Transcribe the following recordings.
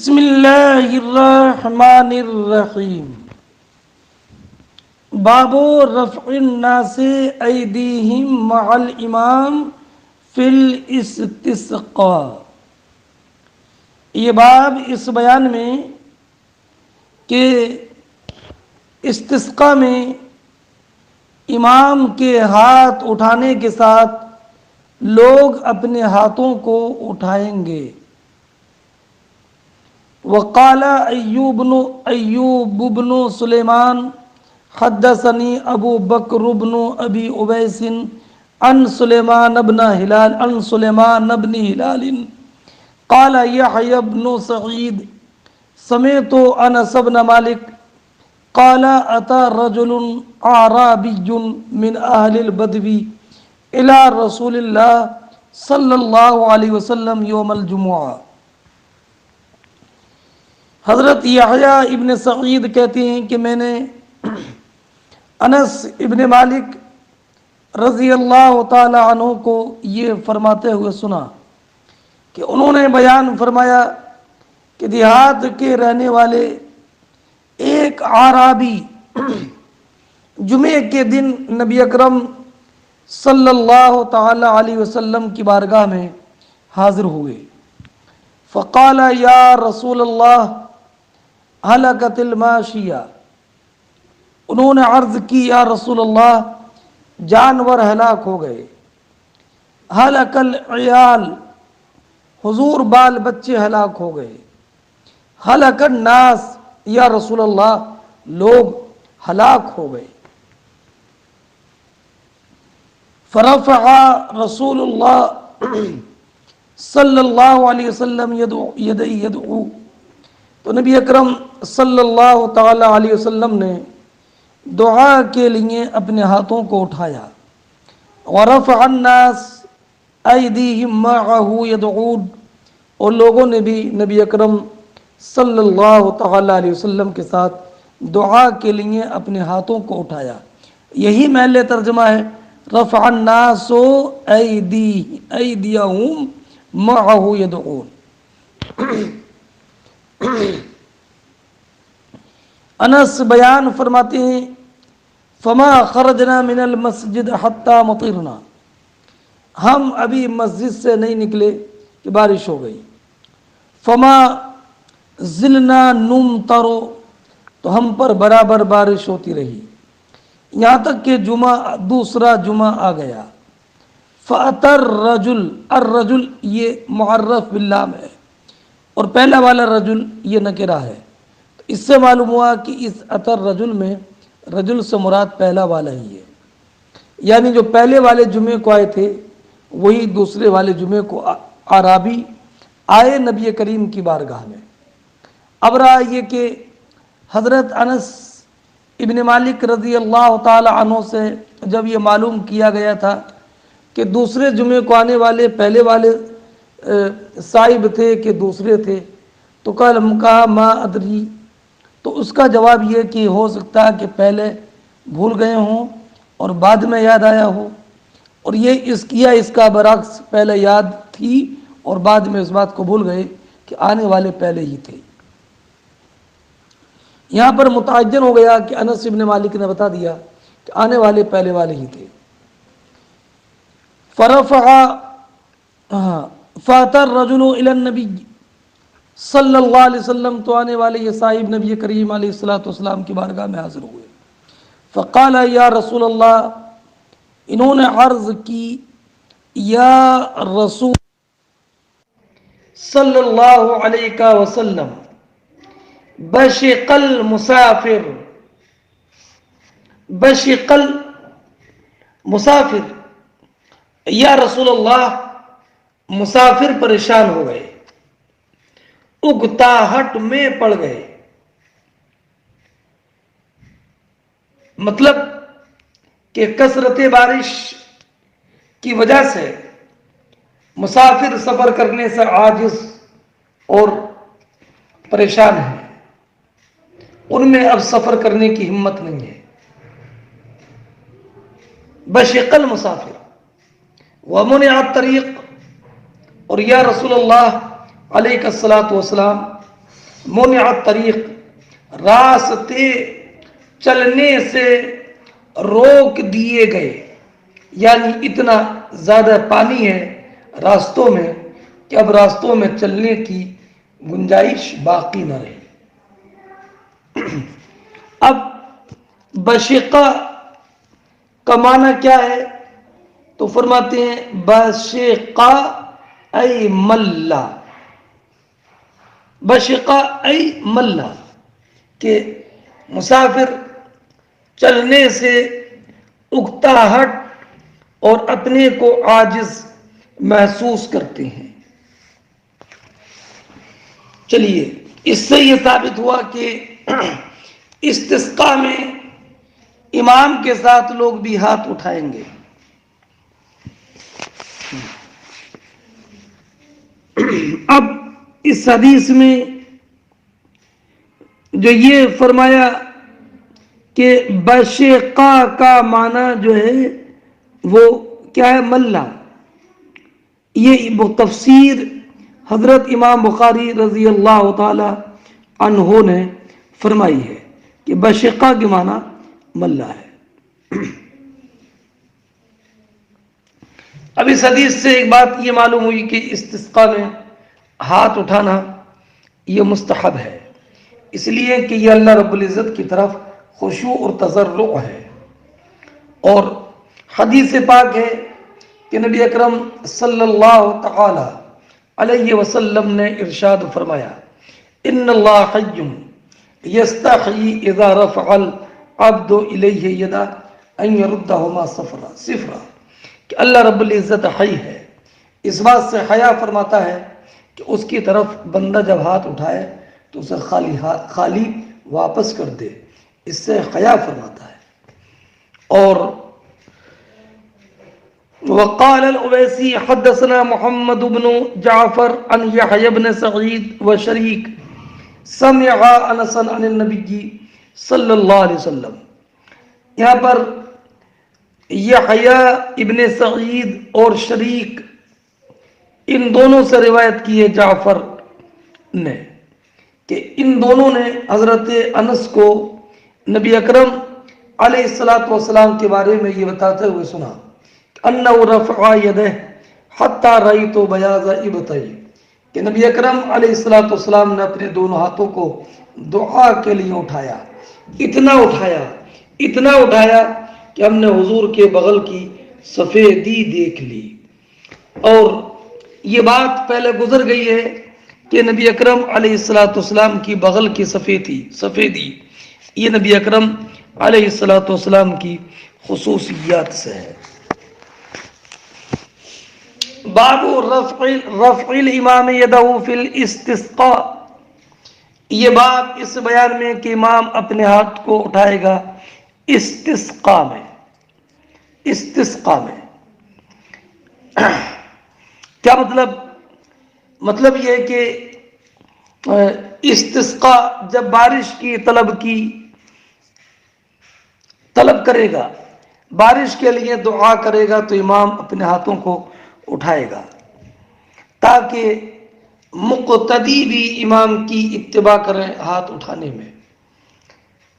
بسم اللہ الرحمن الرحیم باب رفع الناس ایدیہم مع الامام فی الاستسقاء۔ یہ باب اس بیان میں کہ استسقاء میں امام کے ہاتھ اٹھانے کے ساتھ لوگ اپنے ہاتھوں کو اٹھائیں گے۔ وقال ایوب بن سلیمان حدثنی ابو بکر بن ابی اویس عن سلیمان بن ہلال قال یحیی بن سعید سمعت انس بن مالک قال اتى رجل اعرابی من اہل البدو الى رسول اللہ صلی اللہ علیہ وسلم یوم الجمعہ۔ حضرت یحییٰ ابن سعید کہتے ہیں کہ میں نے انس ابن مالک رضی اللہ تعالی عنہ کو یہ فرماتے ہوئے سنا کہ انہوں نے بیان فرمایا کہ دیہات کے رہنے والے ایک اعرابی جمعے کے دن نبی اکرم صلی اللہ تعالی علیہ وسلم کی بارگاہ میں حاضر ہوئے۔ فقال یا رسول اللہ ہلکت الماشیہ، انہوں نے عرض کی یا رسول اللہ جانور ہلاک ہو گئے۔ ہلک العیال، حضور بال بچے ہلاک ہو گئے۔ ہلک الناس، یا رسول اللہ لوگ ہلاک ہو گئے۔ فرفع رسول اللہ صلی اللہ علیہ وسلم یدعو، تو نبی اکرم صلی اللہ تعالی علیہ وسلم نے دعا کے لیے اپنے ہاتھوں کو اٹھایا۔ ورفع الناس ایدیہم معہ یدعون، اور لوگوں نے بھی نبی اکرم صلی اللہ تعالی علیہ وسلم کے ساتھ دعا کے لیے اپنے ہاتھوں کو اٹھایا۔ یہی محل ترجمہ ہے رفع الناس ایدیہم معہ یدعون۔ انس بیان فرماتے ہیں فما خرجنا من المسجد حتی مطرنا، ہم ابھی مسجد سے نہیں نکلے کہ بارش ہو گئی۔ فما زلنا نمطر، تو ہم پر برابر بارش ہوتی رہی یہاں تک کہ دوسرا جمعہ آ گیا۔ فأتى الرجل، الرجل یہ معرف باللام ہے اور پہلا والا رجل یہ نکرہ ہے، تو اس سے معلوم ہوا کہ اس اثر رجل میں رجل سے مراد پہلا والا ہی ہے، یعنی جو پہلے والے جمعے کو آئے تھے وہی دوسرے والے جمعے کو اعرابی آئے نبی کریم کی بارگاہ میں۔ اب رہا یہ کہ حضرت انس ابن مالک رضی اللہ تعالی عنہ سے جب یہ معلوم کیا گیا تھا کہ دوسرے جمعے کو آنے والے پہلے والے صاحب تھے کہ دوسرے تھے، تو کہا ما ادری، تو اس کا جواب یہ کہ ہو سکتا ہے کہ پہلے بھول گئے ہوں اور بعد میں یاد آیا ہو، اور یہ اس کا برعکس پہلے یاد تھی اور بعد میں اس بات کو بھول گئے کہ آنے والے پہلے ہی تھے۔ یہاں پر متعین ہو گیا کہ انس ابن مالک نے بتا دیا کہ آنے والے پہلے والے ہی تھے۔ فاتى الرجل الى النبی صلی اللہ علیہ وسلم، تو آنے والے یہ صاحب نبی کریم علیہ السلام کی بارگاہ میں حاضر ہوئے۔ فقال یا رسول اللہ، انہوں نے عرض کی یا رسول صلی اللہ علیہ وسلم بشق المسافر، بشق المسافر، یا رسول اللہ مسافر پریشان ہو گئے، اگتاہٹ میں پڑ گئے، مطلب کہ کثرت بارش کی وجہ سے مسافر سفر کرنے سے عاجز اور پریشان ہیں، ان میں اب سفر کرنے کی ہمت نہیں ہے۔ بشق المسافر ومنع الطریق، اور یا رسول اللہ علیہ الصلاۃ والسلام منع الطریق، راستے چلنے سے روک دیے گئے، یعنی اتنا زیادہ پانی ہے راستوں میں کہ اب راستوں میں چلنے کی گنجائش باقی نہ رہی۔ اب بشقہ کا معنی کیا ہے؟ تو فرماتے ہیں بشقہ ای ملا، بشقہ ای ملا، کہ مسافر چلنے سے اکتاہٹ اور اپنے کو عاجز محسوس کرتے ہیں۔ چلیے، اس سے یہ ثابت ہوا کہ استسقاء میں امام کے ساتھ لوگ بھی ہاتھ اٹھائیں گے۔ اب اس حدیث میں جو یہ فرمایا کہ بشقہ کا معنی جو ہے وہ کیا ہے؟ ملا، یہ تفسیر حضرت امام بخاری رضی اللہ تعالی عنہ نے فرمائی ہے کہ بشقہ کے معنی ملا ہے۔ اب اس حدیث سے ایک بات یہ معلوم ہوئی کہ استسقاء میں ہاتھ اٹھانا یہ مستحب ہے، اس لیے کہ یہ اللہ رب العزت کی طرف خشوع اور تضرع ہے۔ اور حدیث پاک ہے کہ نبی اکرم صلی اللہ تعالی علیہ وسلم نے ارشاد فرمایا، ان اللہ حی یستحیی اذا رفع العبد الیہ یدہ ان یردہما صفرا، کہ اللہ رب العزت حی ہے، اس بات سے حیا فرماتا ہے کہ اس کی طرف بندہ جب ہاتھ اٹھائے تو اسے خالی واپس کر دے، اس سے حیا فرماتا ہے۔ اور وقال الأویسی حدثنا محمد بن جعفر عن یحیی بن سعید وشریک سمع انسا عن النبی صلی اللہ علیہ وسلم۔ یہاں پر یحیی ابن سعید اور شریک ان دونوں سے روایت کی ہے جعفر نے، کہ ان دونوں نے حضرت انس کو نبی اکرم علیہ الصلوۃ والسلام کے بارے میں یہ بتاتے ہوئے سنا، انہ رفع یدہ حتی رأیت بیاض ابطیہ، کہ نبی اکرم علیہ الصلوۃ والسلام نے اپنے دونوں ہاتھوں کو دعا کے لیے اٹھایا، اتنا اٹھایا کہ ہم نے حضور کے بغل کی سفیدی دیکھ لی۔ اور یہ بات پہلے گزر گئی ہے کہ نبی اکرم علیہ الصلوۃ والسلام کی بغل کی سفیدی یہ نبی اکرم علیہ الصلوۃ والسلام کی خصوصیات سے ہے۔ باب رفع الامام یدہ فی الاستسقاء، یہ بات اس بیان میں کہ امام اپنے ہاتھ کو اٹھائے گا استسقاء میں۔ کیا مطلب یہ ہے کہ استسقاء جب بارش کی طلب کرے گا، بارش کے لیے دعا کرے گا، تو امام اپنے ہاتھوں کو اٹھائے گا تاکہ مقتدی بھی امام کی اتباع کریں ہاتھ اٹھانے میں،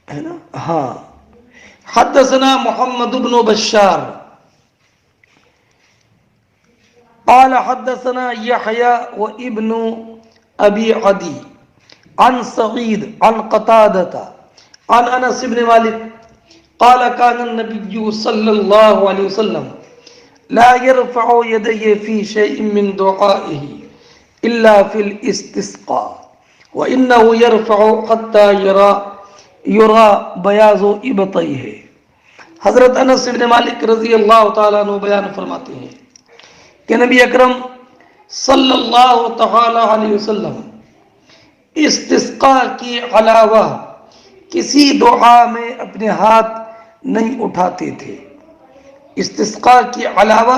ہے نا؟ ہاں۔ حدثنا محمد بن بشار قال حدثنا يحيى وابن ابي عدي عن سعيد عن قتادة عن انس بن مالك قال كان النبي صلى الله عليه وسلم لا يرفع يديه في شيء من دعائه الا في الاستسقاء وانه يرفع حتى يرى بیاض ابطیہ۔ حضرت انس بن مالک رضی اللہ تعالیٰ عنہ بیان فرماتے ہیں کہ نبی اکرم صلی اللہ تعالی علیہ وسلم استسقاء کے علاوہ کسی دعا میں اپنے ہاتھ نہیں اٹھاتے تھے۔ استسقاء کے علاوہ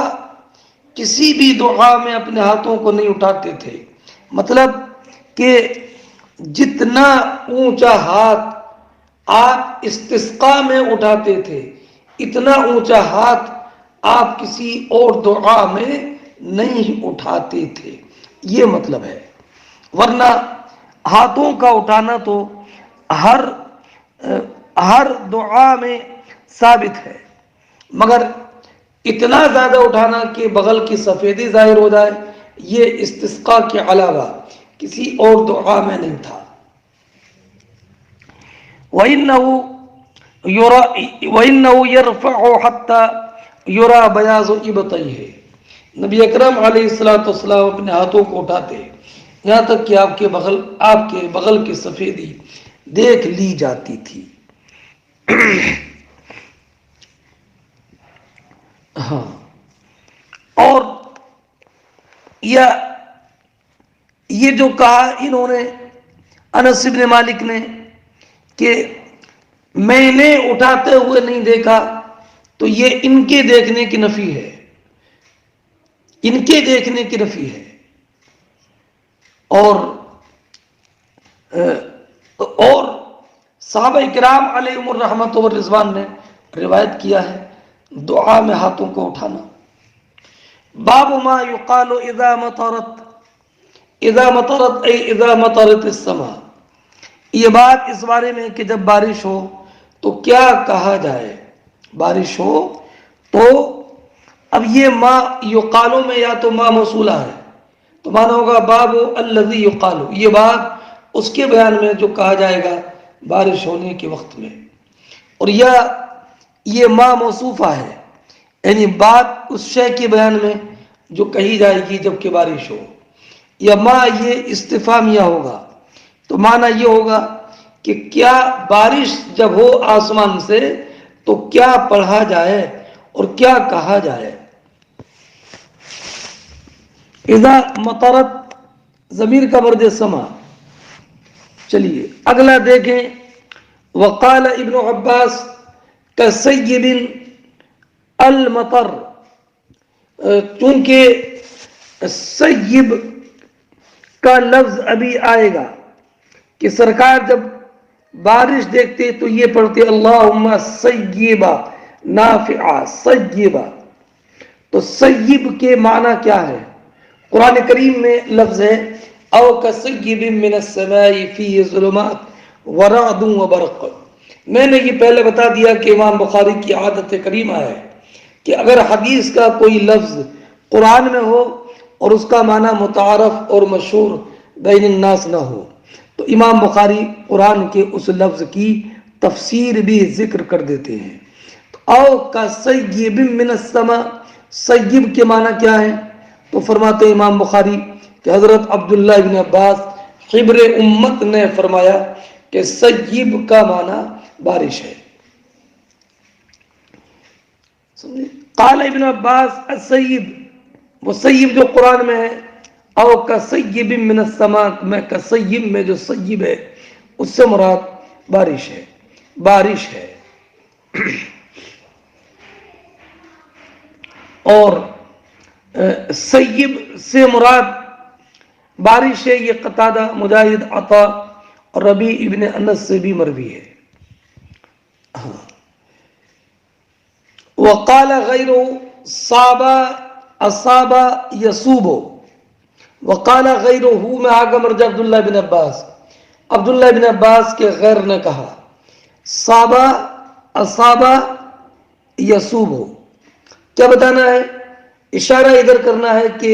کسی بھی دعا میں اپنے ہاتھوں کو نہیں اٹھاتے تھے، مطلب کہ جتنا اونچا ہاتھ آپ استسقاء میں اٹھاتے تھے اتنا اونچا ہاتھ آپ کسی اور دعا میں نہیں اٹھاتے تھے، یہ مطلب ہے۔ ورنہ ہاتھوں کا اٹھانا تو ہر ہر دعا میں ثابت ہے، مگر اتنا زیادہ اٹھانا کہ بغل کی سفیدی ظاہر ہو جائے، یہ استسقاء کے علاوہ کسی اور دعا میں نہیں تھا۔ وَإِنَّهُ يَرْفَعُ حَتَّى يُرَى بَيَاضُ إِبْطَيْهِ، نبی اکرم علیہ الصلوۃ والسلام اپنے ہاتھوں کو اٹھاتے یہاں تک کہ آپ کے بغل کی سفیدی دیکھ لی جاتی تھی۔ ہاں، اور یہ جو کہا انہوں نے، انس بن مالک نے، کہ میں نے اٹھاتے ہوئے نہیں دیکھا، تو یہ ان کے دیکھنے کی نفی ہے، ان کے دیکھنے کی نفی ہے۔ اور صحابہ کرام علیہم الرحمۃ والرضوان نے روایت کیا ہے دعا میں ہاتھوں کو اٹھانا۔ باب ما یقال اذا مطرت ای اذا مطرت السماء، یہ بات اس بارے میں کہ جب بارش ہو تو کیا کہا جائے۔ بارش ہو تو اب یہ ما یقالو میں یا تو ما موصولہ ہے تو مانا ہوگا باب الذی یقالو، یہ بات اس کے بیان میں جو کہا جائے گا بارش ہونے کے وقت میں، اور یہ ما موصوفہ ہے، یعنی بات اس شے کے بیان میں جو کہی جائے گی جب کہ بارش ہو، یا ما یہ استفہامیہ ہوگا تو معنی یہ ہوگا کہ کیا بارش جب ہو آسمان سے تو کیا پڑھا جائے اور کیا کہا جائے۔ اذا مطرت ضمیر کا مرد سما۔ چلیے اگلا دیکھیں، وقال ابن عباس کسیب المطر، چونکہ سیب کا لفظ ابھی آئے گا کہ سرکار جب بارش دیکھتے تو یہ پڑھتے اللہم سیبا نافعا سیبا، تو سیب کے معنی کیا ہے؟ قرآن کریم میں لفظ ہے او کسیب من السماء فیہ ظلمات ورعد وبرق۔ میں نے یہ پہلے بتا دیا کہ امام بخاری کی عادت کریمہ ہے کہ اگر حدیث کا کوئی لفظ قرآن میں ہو اور اس کا معنی متعارف اور مشہور بین الناس نہ ہو تو امام بخاری قرآن کے اس لفظ کی تفسیر بھی ذکر کر دیتے ہیں۔ او کا سیب من السماء، سیب کے معنی کیا ہے؟ تو فرماتے امام بخاری کہ حضرت عبداللہ بن عباس حبر امت نے فرمایا کہ سیب کا معنی بارش ہے۔ قال ابن عباس السیب، وہ سیب جو قرآن میں ہے، او کسیب من السماء میں کسیب میں جو سیب ہے اس سے مراد بارش ہے، بارش ہے۔ اور سیب سے مراد بارش ہے، یہ قتادہ، مجاہد، عطا اور ربیع ابن انس سے بھی مروی ہے۔ وقال غیرہ صابا اصابا یصوبو، وقال غیرہ میں آگا مرجع عبداللہ بن عباس، عبداللہ بن عباس کے غیر نے کہا صابا اصابا یصوبو، کیا بتانا ہے؟ اشارہ ادھر کرنا ہے کہ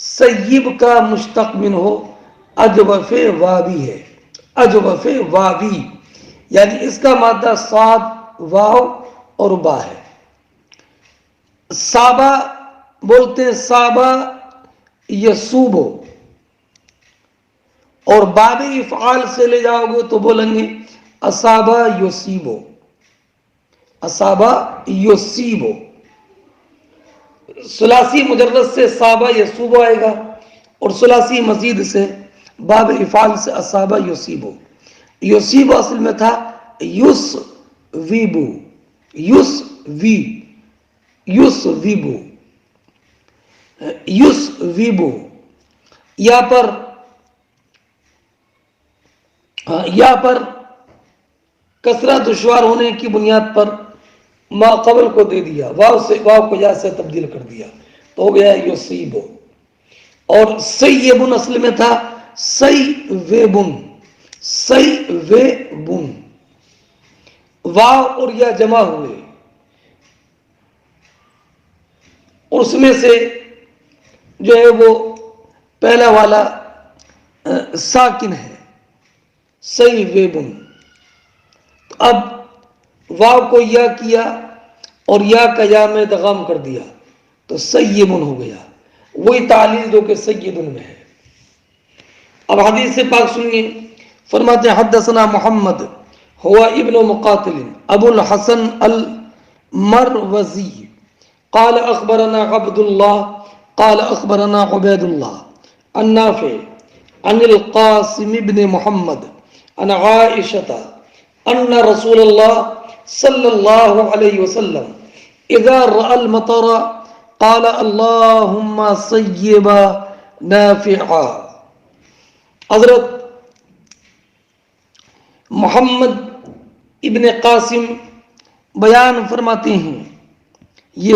سیب کا مشتق من ہو اجوف واوی ہے، اجوف واوی یعنی اس کا مادہ صاد واو اور با ہے۔ صابا بولتے ہیں صابا یصوبو، اور باب افعال سے لے جاؤ گے تو بولیں گے اصابا یصیبو، اصابا یصیبو۔ ثلاثی مجرد سے صابا یصوبو آئے گا اور ثلاثی مزید سے باب افعال سے اصابا یصیبو۔ یصیبو اصل میں تھا یصویبو، یصویبو، یصویبو، یا پر کسرہ دشوار ہونے کی بنیاد پر ما قبل کو دے دیا، واو کو یا سے تبدیل کر دیا تو ہو گیا یصیبو۔ اور سیب اصل میں تھا سیوبن، سیوبن، واو اور یا جمع ہوئے، اور اس میں سے جو ہے وہ پہلا والا ساکن ہے، سیوبن۔ اب واو کو یا کیا اور یا کا یا میں ادغام کر دیا تو سیبن ہو گیا، وہی تعلیل جو کہ سیدن میں ہے۔ اب حدیث سے پاک سنیے، فرماتے ہیں حدثنا محمد ہوا ابن مقاتل ابو الحسن المروزی قال اخبرنا عبد الله قال اخبرنا عبید الله عن نافع عن القاسم بن محمد عن عائشة ان رسول الله صلی اللہ علیہ وسلم اذا رأى المطر قال اللهم صيبا نافعا۔ حضرت محمد ابن قاسم بیان فرماتے ہیں، یہ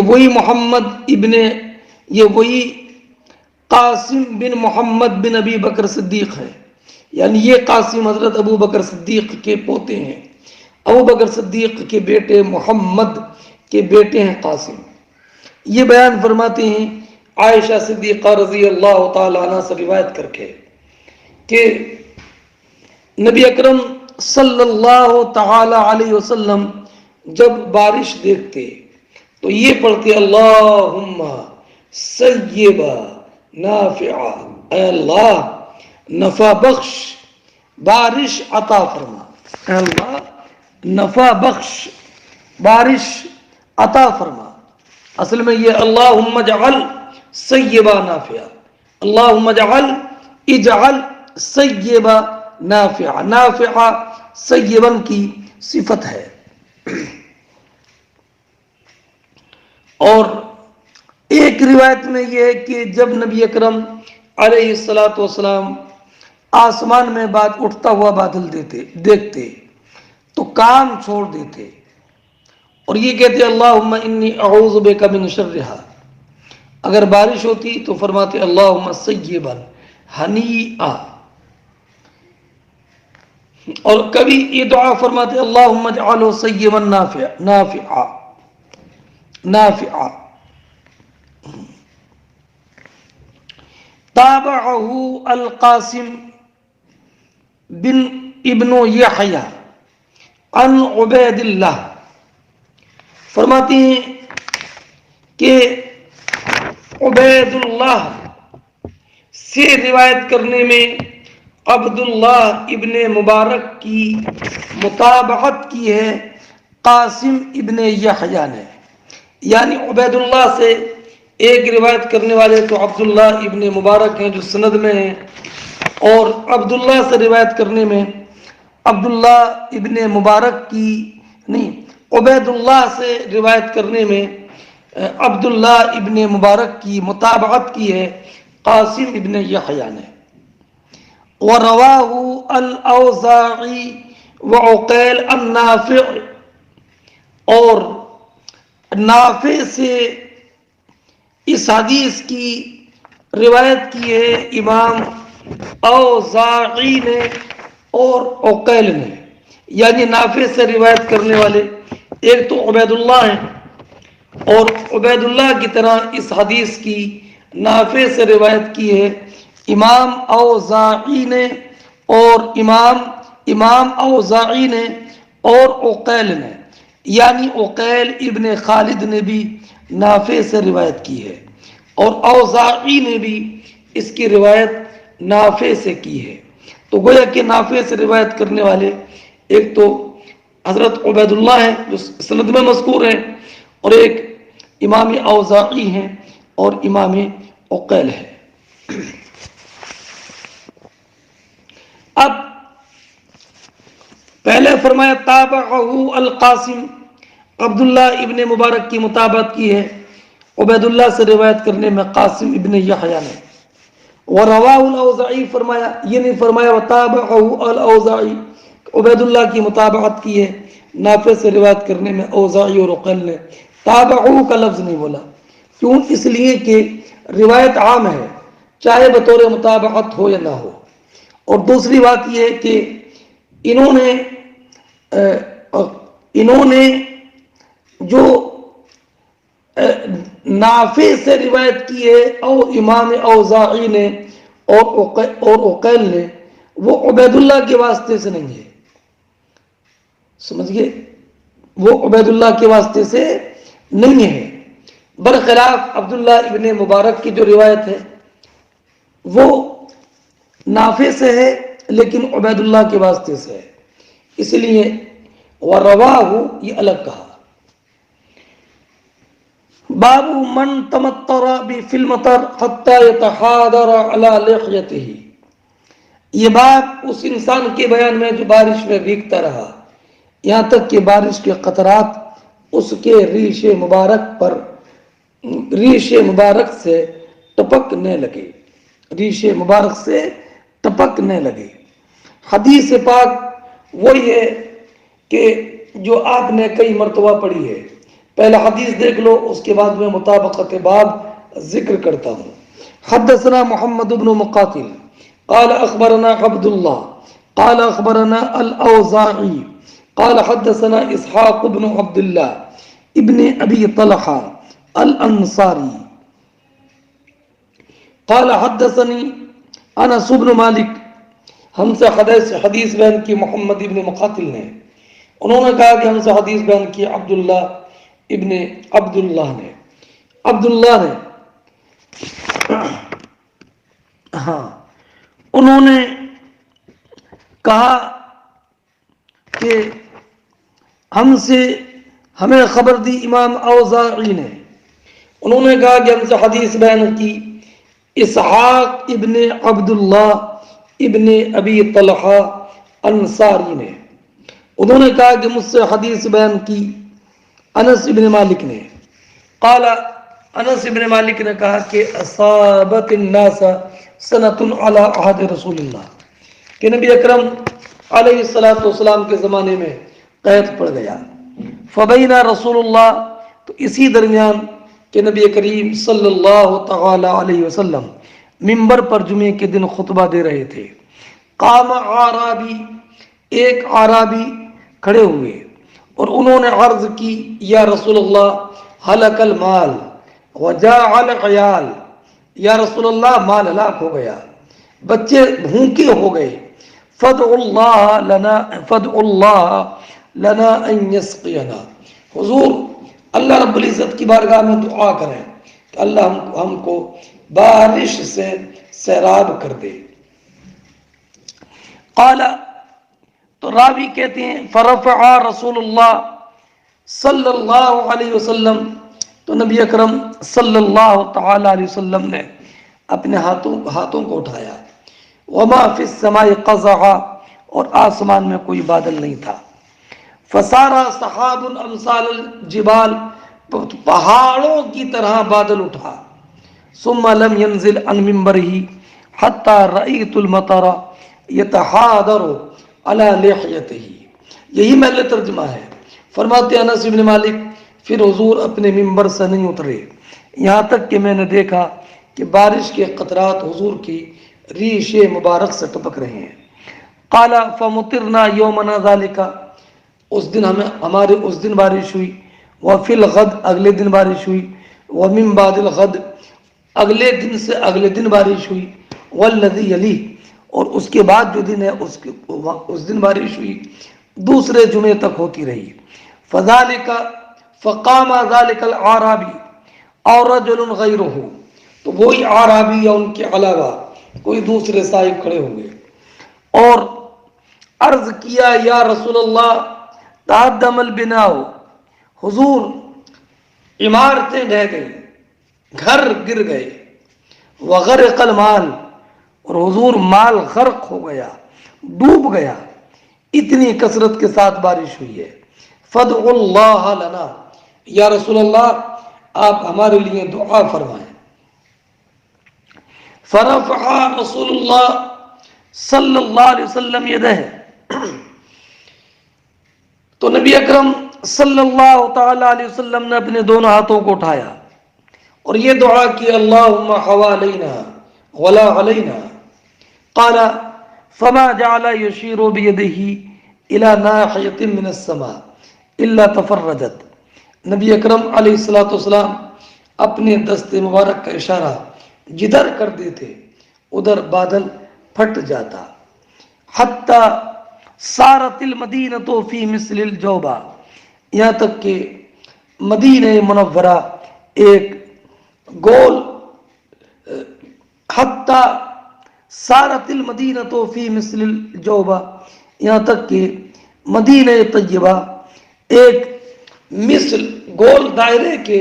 وہی قاسم بن محمد بن ابی بکر صدیق ہے، یعنی یہ قاسم حضرت ابو بکر صدیق کے پوتے ہیں، ابو بکر صدیق کے بیٹے محمد کے بیٹے ہیں قاسم۔ یہ بیان فرماتے ہیں عائشہ صدیقہ رضی اللہ تعالی عنہ سے روایت کر کے کہ نبی اکرم صلی اللہ تعالی علیہ وسلم جب بارش دیکھتے تو یہ پڑھتے اللہم سیبا نافعا، اے اللہ نفع بخش، بارش عطا فرما، اے اللہ نفع بخش، بارش عطا فرما۔ اصل میں یہ اللہم اجعل سیبا نافعا، اللہم اجعل سیبا نافعا، نافعا سیبن کی صفت ہے۔ اور ایک روایت میں یہ ہے کہ جب نبی اکرم علیہ الصلاۃ والسلام آسمان میں اٹھتا ہوا بادل دیکھتے تو کام چھوڑ دیتے اور یہ کہتے اللہم انی اعوذ بک من شرھا۔ اگر بارش ہوتی تو فرماتے اللہم سیبا ہنیئا، اور کبھی یہ دعا فرماتے اللہم اجعلہ سیبا نافعا، تابعہ القاسم بن ابن یحییٰ عن عبید اللہ، فرماتے ہیں کہ عبید اللہ سے روایت کرنے میں عبداللہ ابن مبارک کی متابعت کی ہے قاسم ابن یحییٰ نے، یعنی عبید اللہ سے ایک روایت کرنے والے تو عبداللہ ابن مبارک ہیں جو سند میں ہیں، اور عبداللہ سے روایت کرنے میں عبداللہ ابن مبارک کی نہیں، عبید اللہ سے روایت کرنے میں عبداللہ ابن مبارک کی متابعت کی ہے قاسم ابن یحییٰ نے۔ وَرَوَاهُ الْأَوْزَاعِي وَعُقَيْلُ النَّافِعِ، اور نافع سے اس حدیث کی روایت کی ہے امام اوزاعی نے اور عقیل نے، یعنی نافع سے روایت کرنے والے ایک تو عبید اللہ ہیں، اور عبید اللہ کی طرح اس حدیث کی نافع سے روایت کی ہے امام اوزاعی نے اور امام اوزاعی نے اور عقیل نے، یعنی عقیل ابن خالد نے بھی نافع سے روایت کی ہے اور اوزاعی نے بھی اس کی روایت نافع سے کی ہے۔ تو گویا کہ نافع سے روایت کرنے والے ایک تو حضرت عبید اللہ ہیں جو سند میں مذکور ہیں، اور ایک امام اوزاعی ہیں اور امام عقیل ہے۔ اب پہلے فرمایا تابعہ القاسم، عبداللہ ابن مبارک کی مطابقت کی ہے عبید اللہ سے روایت کرنے میں قاسم ابن یحییٰ نے۔ وَرَوَاهُ الْأَوْزَاعِي، فرمایا یہ نہیں فرمایا وَتَابَعَهُ الْأَوْزَاعِي، عبید اللہ کی مطابقت کی ہے نافع سے روایت کرنے میں اوزاعی اور عقیل نے۔ تابعہ کا لفظ نہیں بولا، کیوں؟ اس لیے کہ روایت عام ہے، چاہے بطور مطابقت ہو یا نہ ہو، اور دوسری بات یہ ہے کہ انہوں نے جو نافع سے روایت کی ہے او امام اوزاعی نے اور عقیل نے، وہ عبید اللہ کے واسطے سے نہیں ہے، سمجھ گئے؟ وہ عبید اللہ کے واسطے سے نہیں ہے، برخلاف عبداللہ ابن مبارک کی جو روایت ہے وہ نافع سے ہے لیکن عبید اللہ کے واسطے سے ہے، اس لیے وَرَوَاهُ یہ الگ کہا۔ باب من تمطر فی المطر حتی یتحاضر علی لحیتہ، یہ بات اس انسان کے بیان میں جو بارش میں بھیگتا رہا یہاں تک کہ بارش کے قطرات اس کے ریش مبارک سے ٹپکنے لگے، ریش مبارک سے ٹپکنے لگے۔ حدیث پاک وہی ہے کہ جو آپ نے کئی مرتبہ پڑھی ہے، پہلا حدیث دیکھ لو، اس کے بعد میں مطابقت باب ذکر کرتا ہوں۔ حدثنا محمد بن مقاتل قال اخبرنا عبد الله قال اخبرنا الاوزاعي قال حدثنا اسحاق بن عبد الله ابن ابي طلحه الانصاري قال حدثني انس بن مالک، ہم سے حدیث بیان کی محمد ابن مقاتل نے، انہوں نے کہا کہ ہم سے حدیث بیان کی عبداللہ ابن عبداللہ نے، عبداللہ نے ہاں انہوں نے کہا کہ ہمیں خبر دی امام اوزاعی نے، انہوں نے کہا کہ ہم سے حدیث بیان کی اسحاق ابن عبداللہ ابن ابی طلحہ انصاری نے، انہوں نے کہا کہ مجھ سے حدیث بیان کی انس ابن مالک نے، قال انس ابن مالک نے کہا کہ اصابت الناس سنۃ علی عہد رسول اللہ، کہ نبی اکرم علیہ الصلوۃ والسلام کے زمانے میں قحط پڑ گیا، فبینا رسول اللہ، تو اسی درمیان کہ نبی کریم صلی اللہ تعالی علیہ وسلم منبر پر جمعے کے دن خطبہ دے رہے تھے، قام اعرابی، ایک اعرابی کھڑے ہوئے اور انہوں نے عرض کی یا رسول اللہ ہلک المال وجاع العیال، یا رسول اللہ مال ہلاک ہو گیا، بچے بھوکے ہو گئے، فادعوا اللہ لنا ان یسقینا، حضور اللہ رب العزت کی بارگاہ میں دعا کریں کہ اللہ ہم کو بارش سے سیراب کر دے۔ قال، تو راوی کہتے ہیں فرفع رسول اللہ صلی اللہ علیہ وسلم، تو نبی اکرم صلی اللہ تعالی علیہ وسلم نے اپنے ہاتھوں کو اٹھایا، وما فی السماء قزح، اور آسمان میں کوئی بادل نہیں تھا، فسارا سحاب امثال الجبال، پہاڑوں کی طرح بادل اٹھا، ثم لم ينزل عن منبره حتى رأيت المطر يتحاضر على لحيته، یہی محل ترجمہ ہے۔ فرماتے انس بن مالک پھر حضور اپنے منبر سے نہیں اترے یہاں تک کہ میں نے دیکھا کہ بارش کے قطرات حضور کی ریش مبارک سے ٹپک رہے ہیں۔ قال فمطرنا یومنا ذالک، اس دن بارش ہوئی، وفی الغد، اگلے دن بارش ہوئی، ومن بعد الغد، اگلے دن سے اگلے دن بارش ہوئی، والذی یلی، اور اس کے بعد جو دن ہے اس دن بارش ہوئی، دوسرے جمعے تک ہوتی رہی۔ فذالک، فقام ذالک العرابی اور رجل غیرہ، تو وہی عرابی یا ان کے علاوہ کوئی دوسرے صاحب کھڑے ہوئے اور عرض کیا یا رسول اللہ تہدم البناء، حضور عمارتیں ڈھہ گئی، گھر گر گئے، وغرق المال، اور حضور مال غرق ہو گیا، ڈوب گیا، اتنی کثرت کے ساتھ بارش ہوئی ہے، فادعوا اللہ لنا، یا رسول اللہ آپ ہمارے لیے دعا فرمائیں۔ فرفع رسول اللہ صلی اللہ علیہ وسلم یدہ، تو نبی اکرم صلی اللہ تعالی علیہ وسلم نے اپنے دونوں ہاتھوں کو اٹھایا اور یہ دعا کی اللہم حوالینا ولا علینا، قال فما جعل يشير بيده الى ناحية من السماء الا تفرجت. نبی اکرم علیہ الصلوۃ والسلام اپنے دست مبارک کا اشارہ جدھر کر دیتے ادھر بادل پھٹ جاتا. حتی صارت المدینۃ فی مثل الجوبہ، یہاں تک کہ مدینہ منورہ ایک گول، حتی صارت المدینۃ فی مثل الجوبہ، یہاں تک کہ مدینہ طیبہ ایک مثل گول دائرے کے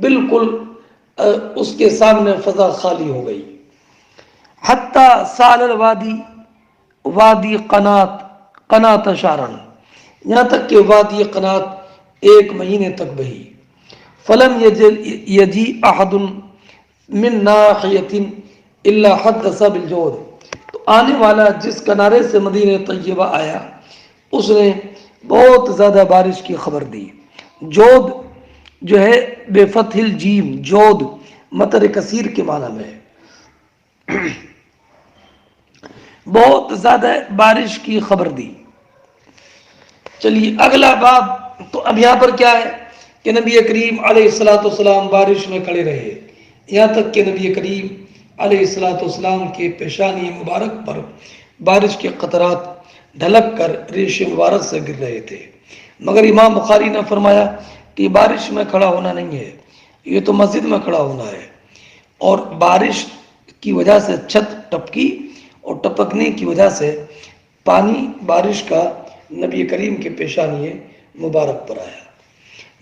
بالکل اس کے سامنے فضا خالی ہو گئی. حتی سال الوادی وادی قنات شارن، یہاں تک کہ وادی قنات ایک مہینے تک بہی. فلم یجی احد من ناحیۃ الا حدث بالجود، تو آنے والا جس کنارے سے مدینہ طیبہ آیا اس نے بہت زیادہ بارش کی خبر دی. جود جو ہے بے فتح الجیم، جود مطر کثیر کے معنی میں ہے، بہت زیادہ بارش کی خبر دی. چلیے اگلا باب. تو اب یہاں پر کیا ہے کہ نبی کریم علیہ الصلوۃ والسلام بارش میں کھڑے رہے یہاں تک کہ نبی کریم علیہ الصلوۃ والسلام کے پیشانی مبارک پر بارش کے قطرات ڈھلک کر ریش مبارک سے گر رہے تھے. مگر امام بخاری نے فرمایا کہ بارش میں کھڑا ہونا نہیں ہے، یہ تو مسجد میں کھڑا ہونا ہے. اور بارش کی وجہ سے چھت ٹپکی اور ٹپکنے کی وجہ سے پانی بارش کا نبی کریم کے پیشانی مبارک پر آیا.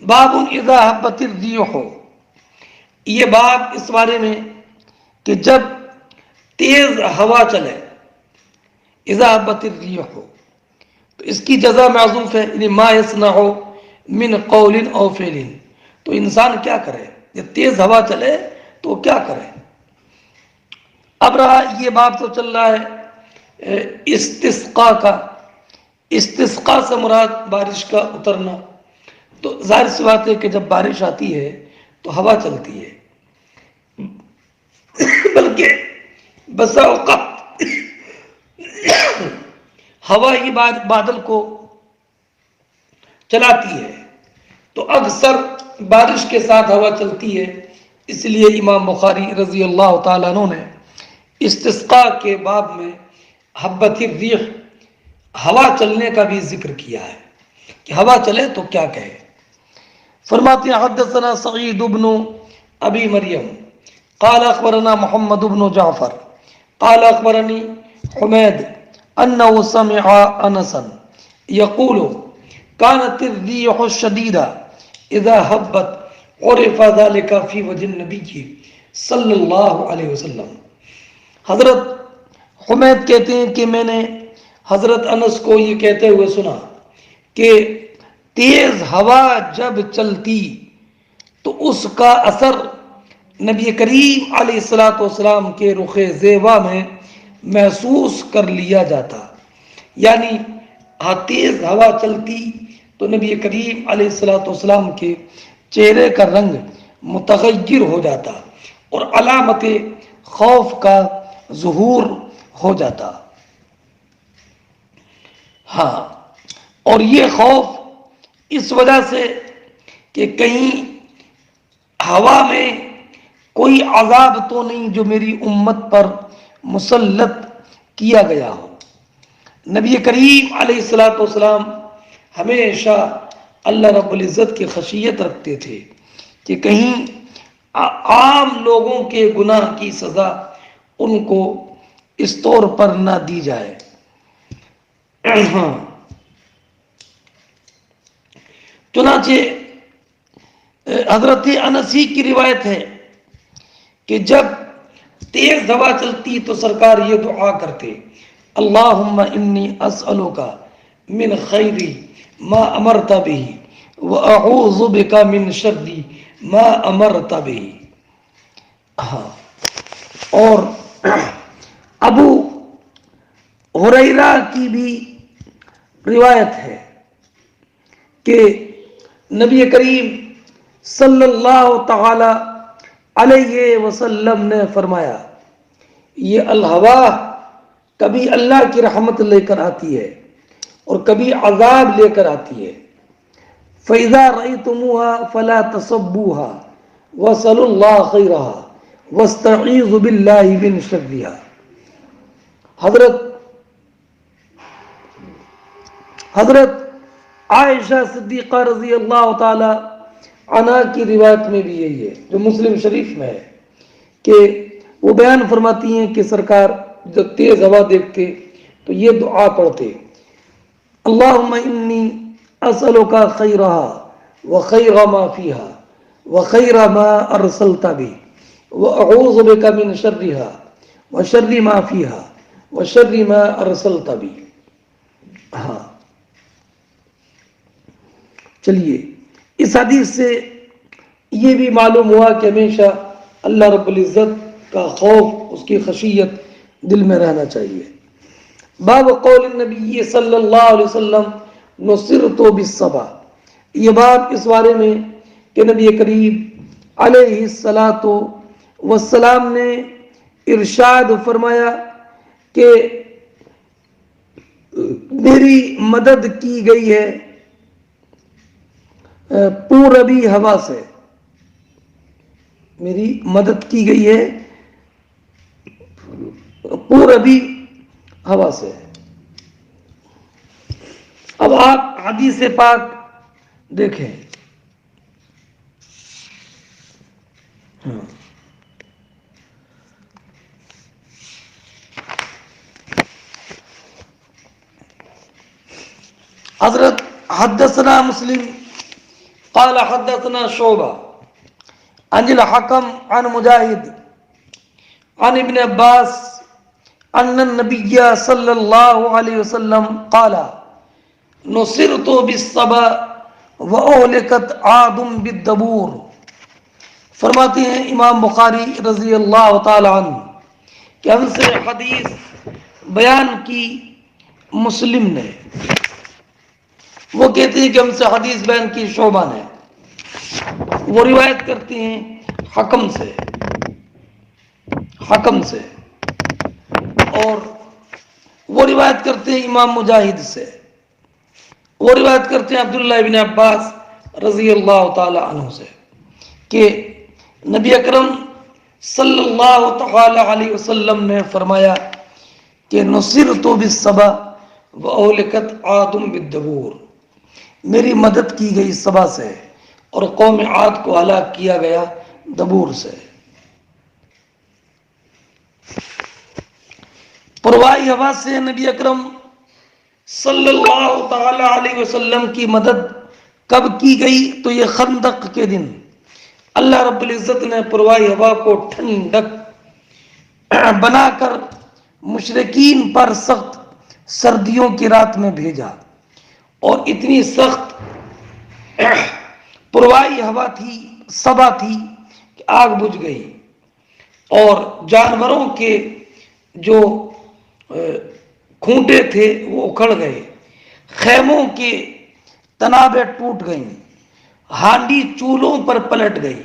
باب اذا حبت الریح، یہ باب اس بارے میں کہ جب تیز ہوا چلے، اذا حبت الریح، تو اس کی جزا معذوف ہے، یعنی ما یصنع من قول او فعل، تو انسان کیا کرے جب تیز ہوا چلے تو وہ کیا کرے. اب رہا یہ باب تو چل رہا ہے استسقاء کا. استسقاء سے مراد بارش کا اترنا. تو ظاہر سی بات ہے کہ جب بارش آتی ہے تو ہوا چلتی ہے، بلکہ بسا اوقات ہوا ہی بادل کو چلاتی ہے. تو اکثر بارش کے ساتھ ہوا چلتی ہے، اس لیے امام بخاری رضی اللہ تعالیٰ عنہ نے استسقاء کے باب میں حبت الریح، ہوا چلنے کا بھی ذکر کیا ہے کہ ہوا چلے تو کیا کہے. فرماتے ہیں حدثنا سعید بن ابی مریم قال اخبرنا محمد بن جعفر قال اخبرني حمید انه سمع انسا يقول كانت الريح الشديدة اذا هبت عرف ذلك في وجه النبي صلی اللہ علیہ وسلم. حضرت حمید کہتے ہیں کہ میں نے حضرت انس کو یہ کہتے ہوئے سنا کہ تیز ہوا جب چلتی تو اس کا اثر نبی کریم علیہ الصلوۃ والسلام کے رخ زیبا میں محسوس کر لیا جاتا. یعنی تیز ہوا چلتی تو نبی کریم علیہ الصلوۃ والسلام کے چہرے کا رنگ متغیر ہو جاتا اور علامت خوف کا ظہور ہو جاتا. ہاں، اور یہ خوف اس وجہ سے کہ کہیں ہوا میں کوئی عذاب تو نہیں جو میری امت پر مسلط کیا گیا ہو. نبی کریم علیہ الصلوۃ والسلام ہمیشہ اللہ رب العزت کی خشیت رکھتے تھے کہ کہیں عام لوگوں کے گناہ کی سزا ان کو اس طور پر نہ دی جائے. چنانچہ حضرت انسی کی روایت ہے کہ جب تیز ہوا چلتی تو سرکار یہ دعا کرتے اللہم انی اسألک من خیر ما امرت به واعوذ بک من شر ما امرت به. ہاں، اور ابو ہریرہ کی بھی روایت ہے کہ نبی کریم صلی اللہ تعالی علیہ وسلم نے فرمایا یہ الہوا کبھی اللہ کی رحمت لے کر آتی ہے اور کبھی عذاب لے کر آتی ہے. فَإِذَا رَأَيْتُمُوهَا فَلَا تَصُبُّوهَا وَاسْأَلُوا اللَّهَ خَيْرَهَا وَاسْتَعِيذُوا بِاللَّهِ مِنْ شَرِّهَا. حضرت عائشہ صدیقہ رضی اللہ تعالی عنہا کی روایت میں بھی یہی ہے جو مسلم شریف میں ہے کہ وہ بیان فرماتی ہیں کہ سرکار جب تیز ہوا دیکھتے تو یہ دعا پڑھتے: اللہم انی اسألک خیرها وخیر ما فیها وخیر ما ارسلت به واعوذ بک من شرها وشر ما فیها وشر ما ارسلت به. ہاں، چلیے اس حدیث سے یہ بھی معلوم ہوا کہ ہمیشہ اللہ رب العزت کا خوف، اس کی خشیت دل میں رہنا چاہیے. باب قول النبی صلی اللہ علیہ وسلم نصرت بالصبا. یہ باب اس بارے میں کہ نبی کریم علیہ الصلاۃ والسلام نے ارشاد فرمایا کہ میری مدد کی گئی ہے پوربی ہوا سے، میری مدد کی گئی ہے پوربی ہوا سے. اب آپ حدیث پاک دیکھیں. حضرت حدثنا مسلم قال حدثنا شعبہ عن الحکم عن مجاہد عن ابن عباس ان النبی صلی اللہ علیہ وسلم قال نصرت بالصبا واہلکت عاد بالدبور. فرماتے ہیں امام بخاری رضی اللہ تعالی عنہ کہ ہم سے حدیث بیان کی مسلم نے. وہ کہتے ہیں کہ ہم سے حدیث بیان کی شعبہ نے. وہ روایت کرتے ہیں حکم سے اور وہ روایت کرتے ہیں امام مجاہد سے. وہ روایت کرتے ہیں عبداللہ ابن عباس رضی اللہ تعالی عنہ سے کہ نبی اکرم صلی اللہ تعالی علیہ وسلم نے فرمایا کہ نصرت بالصبا واہلکت عاد بالدبور. میری مدد کی گئی صبا سے اور قوم عاد کو ہلاک کیا گیا دبور سے. پروائی ہوا سے نبی اکرم صلی اللہ تعالی علیہ وسلم کی مدد کب کی گئی؟ تو یہ خندق کے دن اللہ رب العزت نے پروائی ہوا کو ٹھنڈک بنا کر مشرکین پر سخت سردیوں کی رات میں بھیجا اور اتنی سخت پروائی ہوا تھی، صبا تھی کہ آگ بجھ گئی اور جانوروں کے جو کھونٹے تھے وہ اکھڑ گئے، خیموں کے تنابیں ٹوٹ گئیں، ہانڈی چولہوں پر پلٹ گئی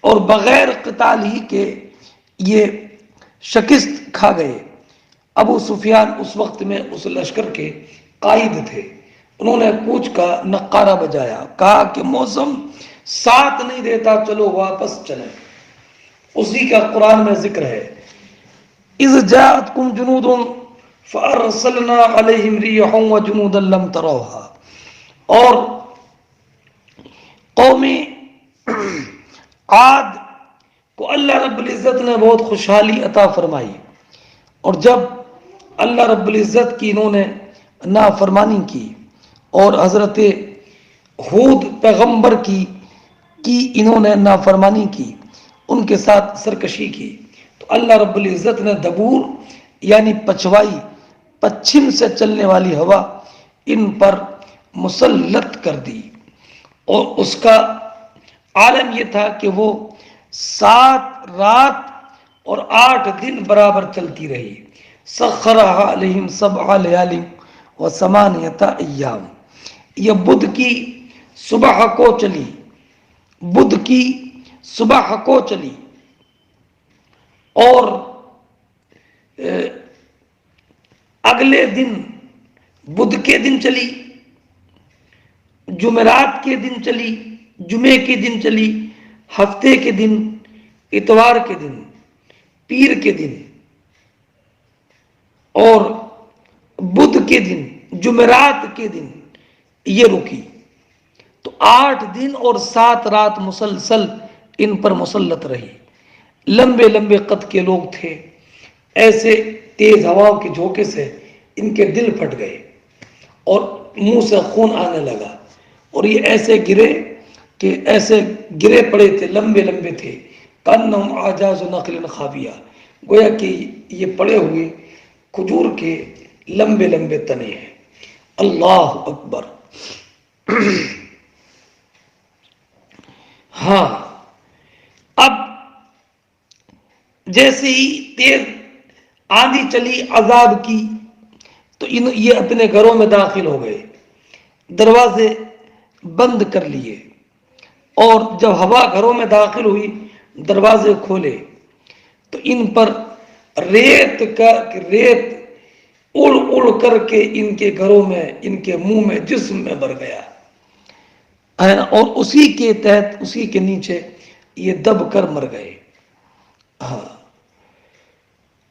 اور بغیر قتال ہی کے یہ شکست کھا گئے. ابو سفیان اس وقت میں اس لشکر کے قائد تھے. انہوں نے کوچ کا نقارہ بجایا، کہا کہ موسم ساتھ نہیں دیتا، چلو واپس چلیں. اسی کا قرآن میں ذکر ہے اذ جاءتکم جنود فارسلنا علیہم ریحا وجنودا لم تروها. اور قوم عاد کو اللہ رب العزت نے بہت خوشحالی عطا فرمائی اور جب اللہ رب العزت کی انہوں نے نافرمانی کی اور حضرت ہود پیغمبر کی انہوں نے نافرمانی کی، ان کے ساتھ سرکشی کی، تو اللہ رب العزت نے دبور یعنی پچھوائی، پچھم سے چلنے والی ہوا ان پر مسلط کر دی. اور اس کا عالم یہ تھا کہ وہ 7 رات اور 8 دن برابر چلتی رہی. سخرها علیہم 7 لیال و 8 ایام. یہ بدھ کی صبح کو چلی، بدھ کی صبح کو چلی اور اگلے دن بدھ کے دن چلی، جمعرات کے دن چلی، جمعے کے دن چلی، ہفتے کے دن، اتوار کے دن، پیر کے دن اور بدھ کے دن، جمعرات کے دن یہ رکی۔ تو 8 دن اور 7 رات مسلسل ان پر مسلط رہی۔ لمبے لمبے قد کے لوگ تھے، ایسے تیز ہواؤں کے جھونکے سے ان کے دل پھٹ گئے اور منہ سے خون آنے لگا، اور یہ ایسے گرے کہ ایسے گرے پڑے تھے، لمبے لمبے تھے، کانہم اعجاز نخل خاویہ، گویا کہ یہ پڑے ہوئے کھجور کے لمبے لمبے تنے ہیں۔ اللہ اکبر۔ ہاں، اب جیسے ہی تیز آندھی چلی عذاب کی تو یہ اپنے گھروں میں داخل ہو گئے، دروازے بند کر لیے، اور جب ہوا گھروں میں داخل ہوئی، دروازے کھولے تو ان پر ریت اڑ اڑ کر کے ان کے گھروں میں، ان کے منہ میں، جسم میں بھر گیا ہے نا، اور اسی کے تحت، اسی کے نیچے یہ دب کر مر گئے۔ ہاں،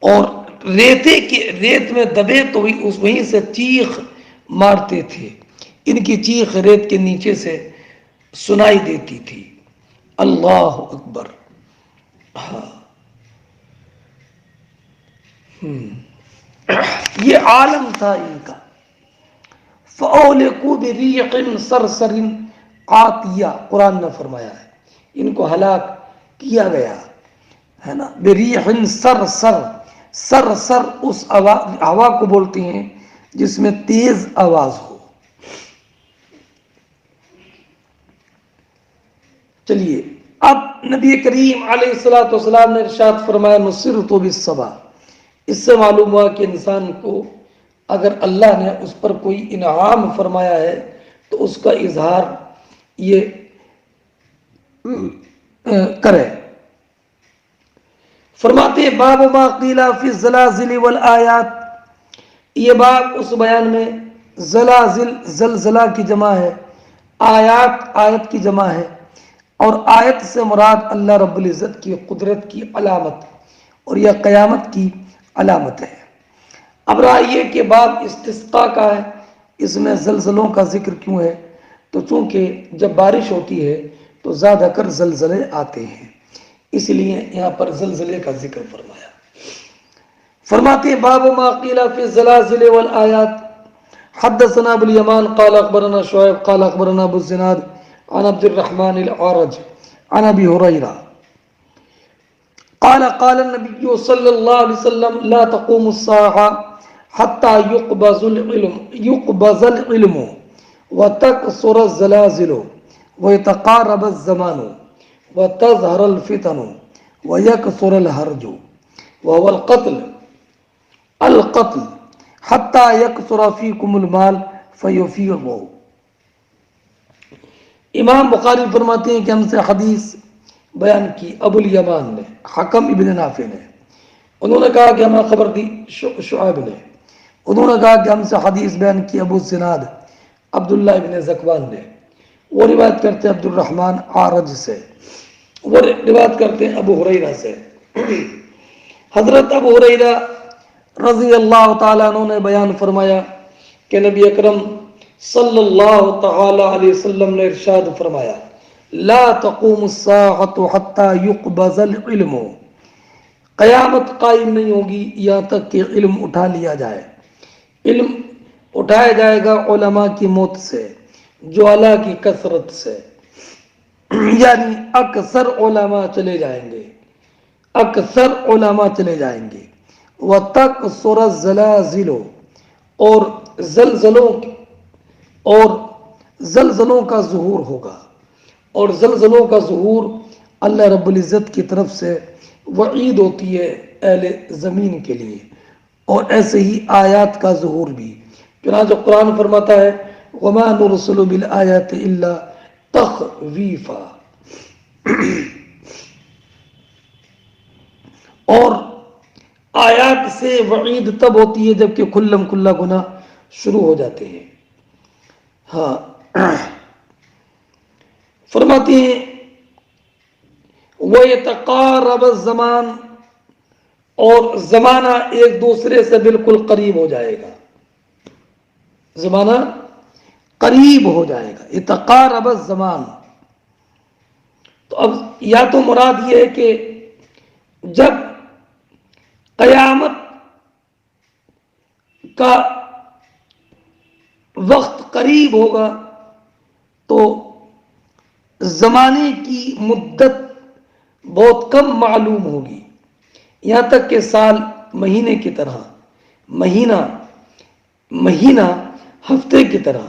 اور ریت میں دبے تو وہیں سے چیخ مارتے تھے، ان کی چیخ ریت کے نیچے سے سنائی دیتی تھی۔ اللہ اکبر۔ ہاں، یہ عالم تھا ان کا۔ فَأُهْلِكُوا بِرِيحٍ صَرْصَرٍ عَاتِيَةٍ، قرآن نے فرمایا ہے ان کو ہلاک کیا گیا ہے نا، بِرِيحٍ صَرْصَرٍ، صرصر اس ہوا کو بولتے ہیں جس میں تیز آواز ہو۔ چلیے، اب نبی کریم علیہ الصلوۃ والسلام نے ارشاد فرمایا نصرت بالصبا، اس سے معلوم ہوا کہ انسان کو اگر اللہ نے اس پر کوئی انعام فرمایا ہے تو اس کا اظہار یہ کرے۔ فرماتے ہیں باب ما قیل فی الزلازل والآیات، یہ باب اس بیان میں زلازل زلزلہ کی جمع ہے، آیات آیت کی جمع ہے، اور آیت سے مراد اللہ رب العزت کی قدرت کی علامت اور یہ قیامت کی علامت ہے۔ اب رہا یہ کہ باب استسقاء کا ہے، اس میں زلزلوں کا ذکر کیوں ہے؟ تو چونکہ جب بارش ہوتی ہے تو زیادہ کر زلزلے آتے ہیں، اس لیے یہاں پر زلزلے کا ذکر فرمایا۔ فرماتے ہیں باب ما قیل فی الزلازل والآیات، حدثنا ابو الیمان قال اخبرنا شعیب قال اخبرنا ابو الزناد عن عبد الرحمن العرج عن ابی ہریرہ قال قال النبي صلی اللہ علیہ وسلم لا تقوم الساعة حتى يقبض العلم وتكثر الزلازل ويتقارب الزمان وتظهر الفتن ويكثر الهرج وهو القتل حتى يكثر فيكم المال فيفيض۔ امام بخاری فرماتے ہیں کہ ہم سے حدیث بیان کی ابو الیمان نے، حکم ابن نافع نے، انہوں نے کہا کہ ہمیں خبر دی شعیب نے، انہوں نے کہا کہ ہم سے حدیث بیان کی ابو الزناد عبداللہ ابن زکوان نے، وہ روایت کرتے ہیں عبد الرحمن عارج سے، وہ روایت کرتے ہیں ابو ہریرہ سے۔ حضرت ابو ہریرہ رضی اللہ تعالیٰ عنہ نے بیان فرمایا کہ نبی اکرم صلی اللہ تعالی علیہ وسلم نے ارشاد فرمایا لا تقوم الساعة حتى يقبض العلم، قیامت قائم نہیں ہوگی یہاں تک کہ علم اٹھا لیا جائے۔ علم اٹھایا جائے گا علماء کی موت سے، جوہلاء کی کثرت سے، یعنی اکثر علماء چلے جائیں گے، اکثر علماء چلے جائیں گے۔ وَتَكْثُرَ الزَّلَازِلُ، اور زلزلوں کا ظہور ہوگا، اور زلزلوں کا ظہور اللہ رب العزت کی طرف سے وعید ہوتی ہے اہل زمین کے لیے، اور ایسے ہی آیات کا ظہور بھی، چنانچہ قرآن فرماتا ہے وَمَا نُرْسِلُ بِالْآيَاتِ إِلَّا تَخْوِيفًا، اور آیات سے وعید تب ہوتی ہے جب کہ کھلم کھلا گناہ شروع ہو جاتے ہیں. ہاں فرماتے ہیں وَيَتَقَارَبَ الزَّمَانُ، اور زمانہ ایک دوسرے سے بالکل قریب ہو جائے گا. زمانہ قریب ہو جائے گا. يَتَقَارَبَ الزَّمَانُ، تو اب یا تو مراد یہ ہے کہ جب قیامت کا وقت قریب ہوگا تو زمانے کی مدت بہت کم معلوم ہوگی، یہاں تک کہ سال مہینے کی طرح، مہینہ ہفتے کی طرح،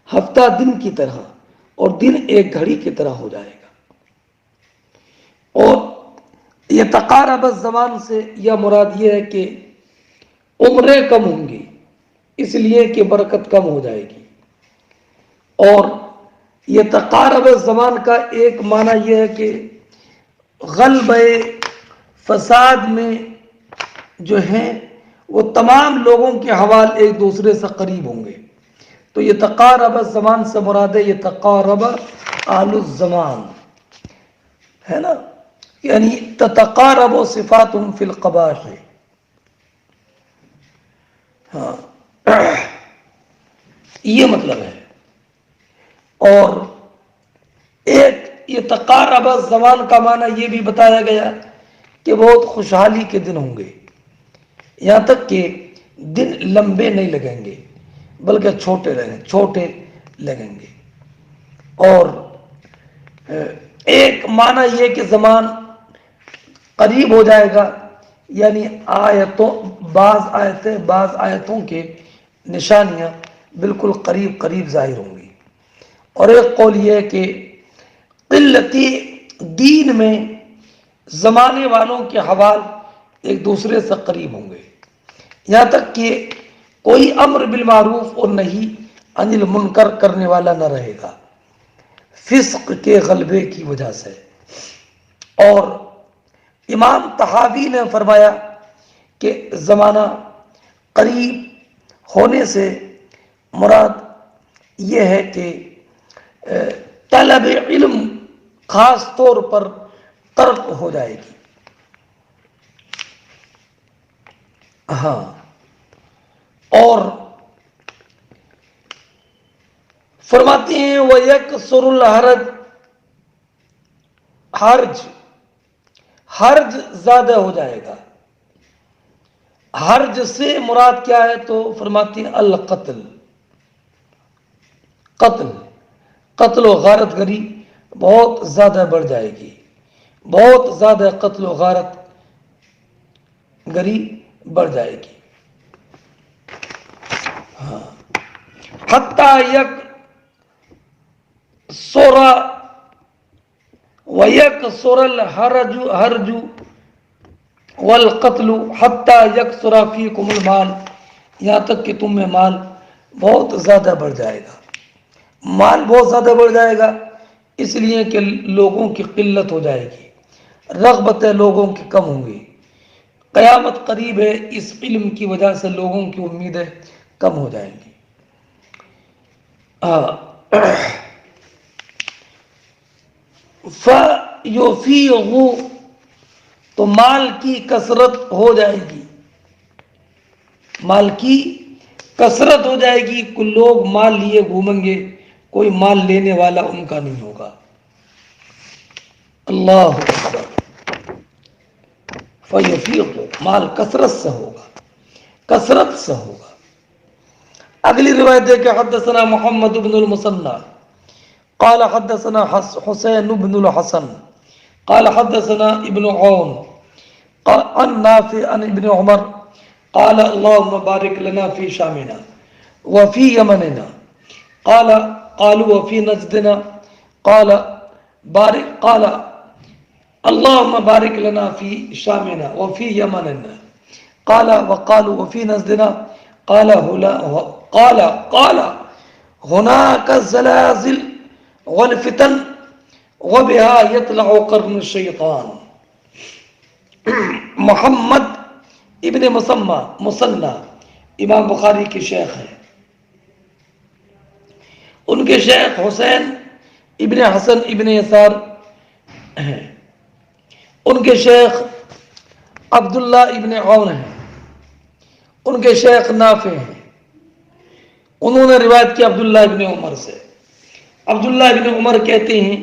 ہفتہ دن کی طرح، اور دن ایک گھڑی کی طرح ہو جائے گا. اور یہ تقارب الزمان سے یا مراد یہ ہے کہ عمریں کم ہوں گی اس لیے کہ برکت کم ہو جائے گی. اور یہ تقارب الزمان کا ایک معنی یہ ہے کہ غلبہ فساد میں جو ہیں وہ تمام لوگوں کے حوال ایک دوسرے سے قریب ہوں گے. تو یہ تقارب الزمان سے مراد ہے یہ تقارب اہل الزمان ہے نا، یعنی تتقارب صفاتهم فی القباح. ہاں یہ مطلب ہے. اور ایک یہ تقارب الزمان کا معنی یہ بھی بتایا گیا کہ بہت خوشحالی کے دن ہوں گے، یہاں تک کہ دن لمبے نہیں لگیں گے بلکہ چھوٹے لگیں گے. اور ایک معنی یہ کہ زمان قریب ہو جائے گا، یعنی بعض آیتوں کے نشانیاں بالکل قریب ظاہر ہوں گی. اور ایک قول یہ ہے کہ قلتی دین میں زمانے والوں کے حوال ایک دوسرے سے قریب ہوں گے، یہاں تک کہ کوئی امر بالمعروف اور نہی عن المنکر کرنے والا نہ رہے گا فسق کے غلبے کی وجہ سے. اور امام طحاوی نے فرمایا کہ زمانہ قریب ہونے سے مراد یہ ہے کہ طلب علم خاص طور پر ترک ہو جائے گی. ہاں اور فرماتے ہیں وَيَكْثُرُ الْحَرَجُ، حرج زیادہ ہو جائے گا. حرج سے مراد کیا ہے تو فرماتے ہیں القتل، قتل و غارت گری بہت زیادہ بڑھ جائے گی، بہت زیادہ قتل و غارت گری بڑھ جائے گی. ہاں حتیٰ یک سورا وَيَكْثُرَ الْحَرْجُ وَالْقَتْلُ حَتَّى يَكْثُرَ فِيكُمُ الْمَالُ، یہاں تک کہ تم میں مال بہت زیادہ بڑھ جائے گا. مال بہت زیادہ بڑھ جائے گا اس لیے کہ لوگوں کی قلت ہو جائے گی، رغبتیں لوگوں کی کم ہوں گی. قیامت قریب ہے، اس علم کی وجہ سے لوگوں کی امیدیں کم ہو جائیں گی. فَيُفِيضُ، تو مال کی کثرت ہو جائے گی، مال کی کثرت ہو جائے گی. کچھ لوگ مال لیے گھومیں گے، کوئی مال لینے والا ان کا نہیں ہوگا. اللہ اکبر. فَيُفِيضُ، مال کثرت سے ہوگا. اگلی روایت ہے کہ حدثنا محمد بن المثنى قال حدثنا حسين بن الحسن قال حدثنا ابن عون عن نافع عن ابن عمر قال اللهم بارك لنا في شامنا وفي يمننا قالوا وفي نجدنا قال اللهم بارك لنا في شامنا وفي يمننا وقالوا وفي نجدنا قال هناك الزلازل والفتن وبها يطلع قرن الشیطان. محمد ابن ابن مسنہ امام بخاری کے شیخ ہیں. ان کے شیخ حسین ابن حسن ابن یسار ہیں. ان کے شیخ عبداللہ ابن عون ہیں. ان کے شیخ نافع ہیں. انہوں نے روایت کی عبداللہ ابن عمر سے. عبداللہ ابن عمر کہتے ہیں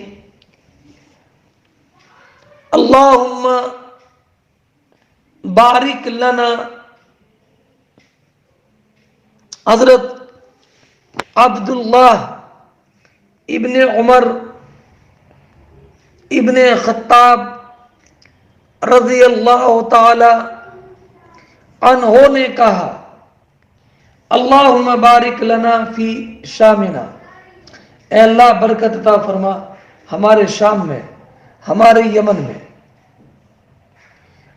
اللہم بارک لنا. حضرت عبداللہ ابن عمر ابن خطاب رضی اللہ تعالی عنہ نے کہا اللہم بارک لنا فی شامنا. اے اللہ برکت عطا فرما ہمارے شام میں، ہمارے یمن میں.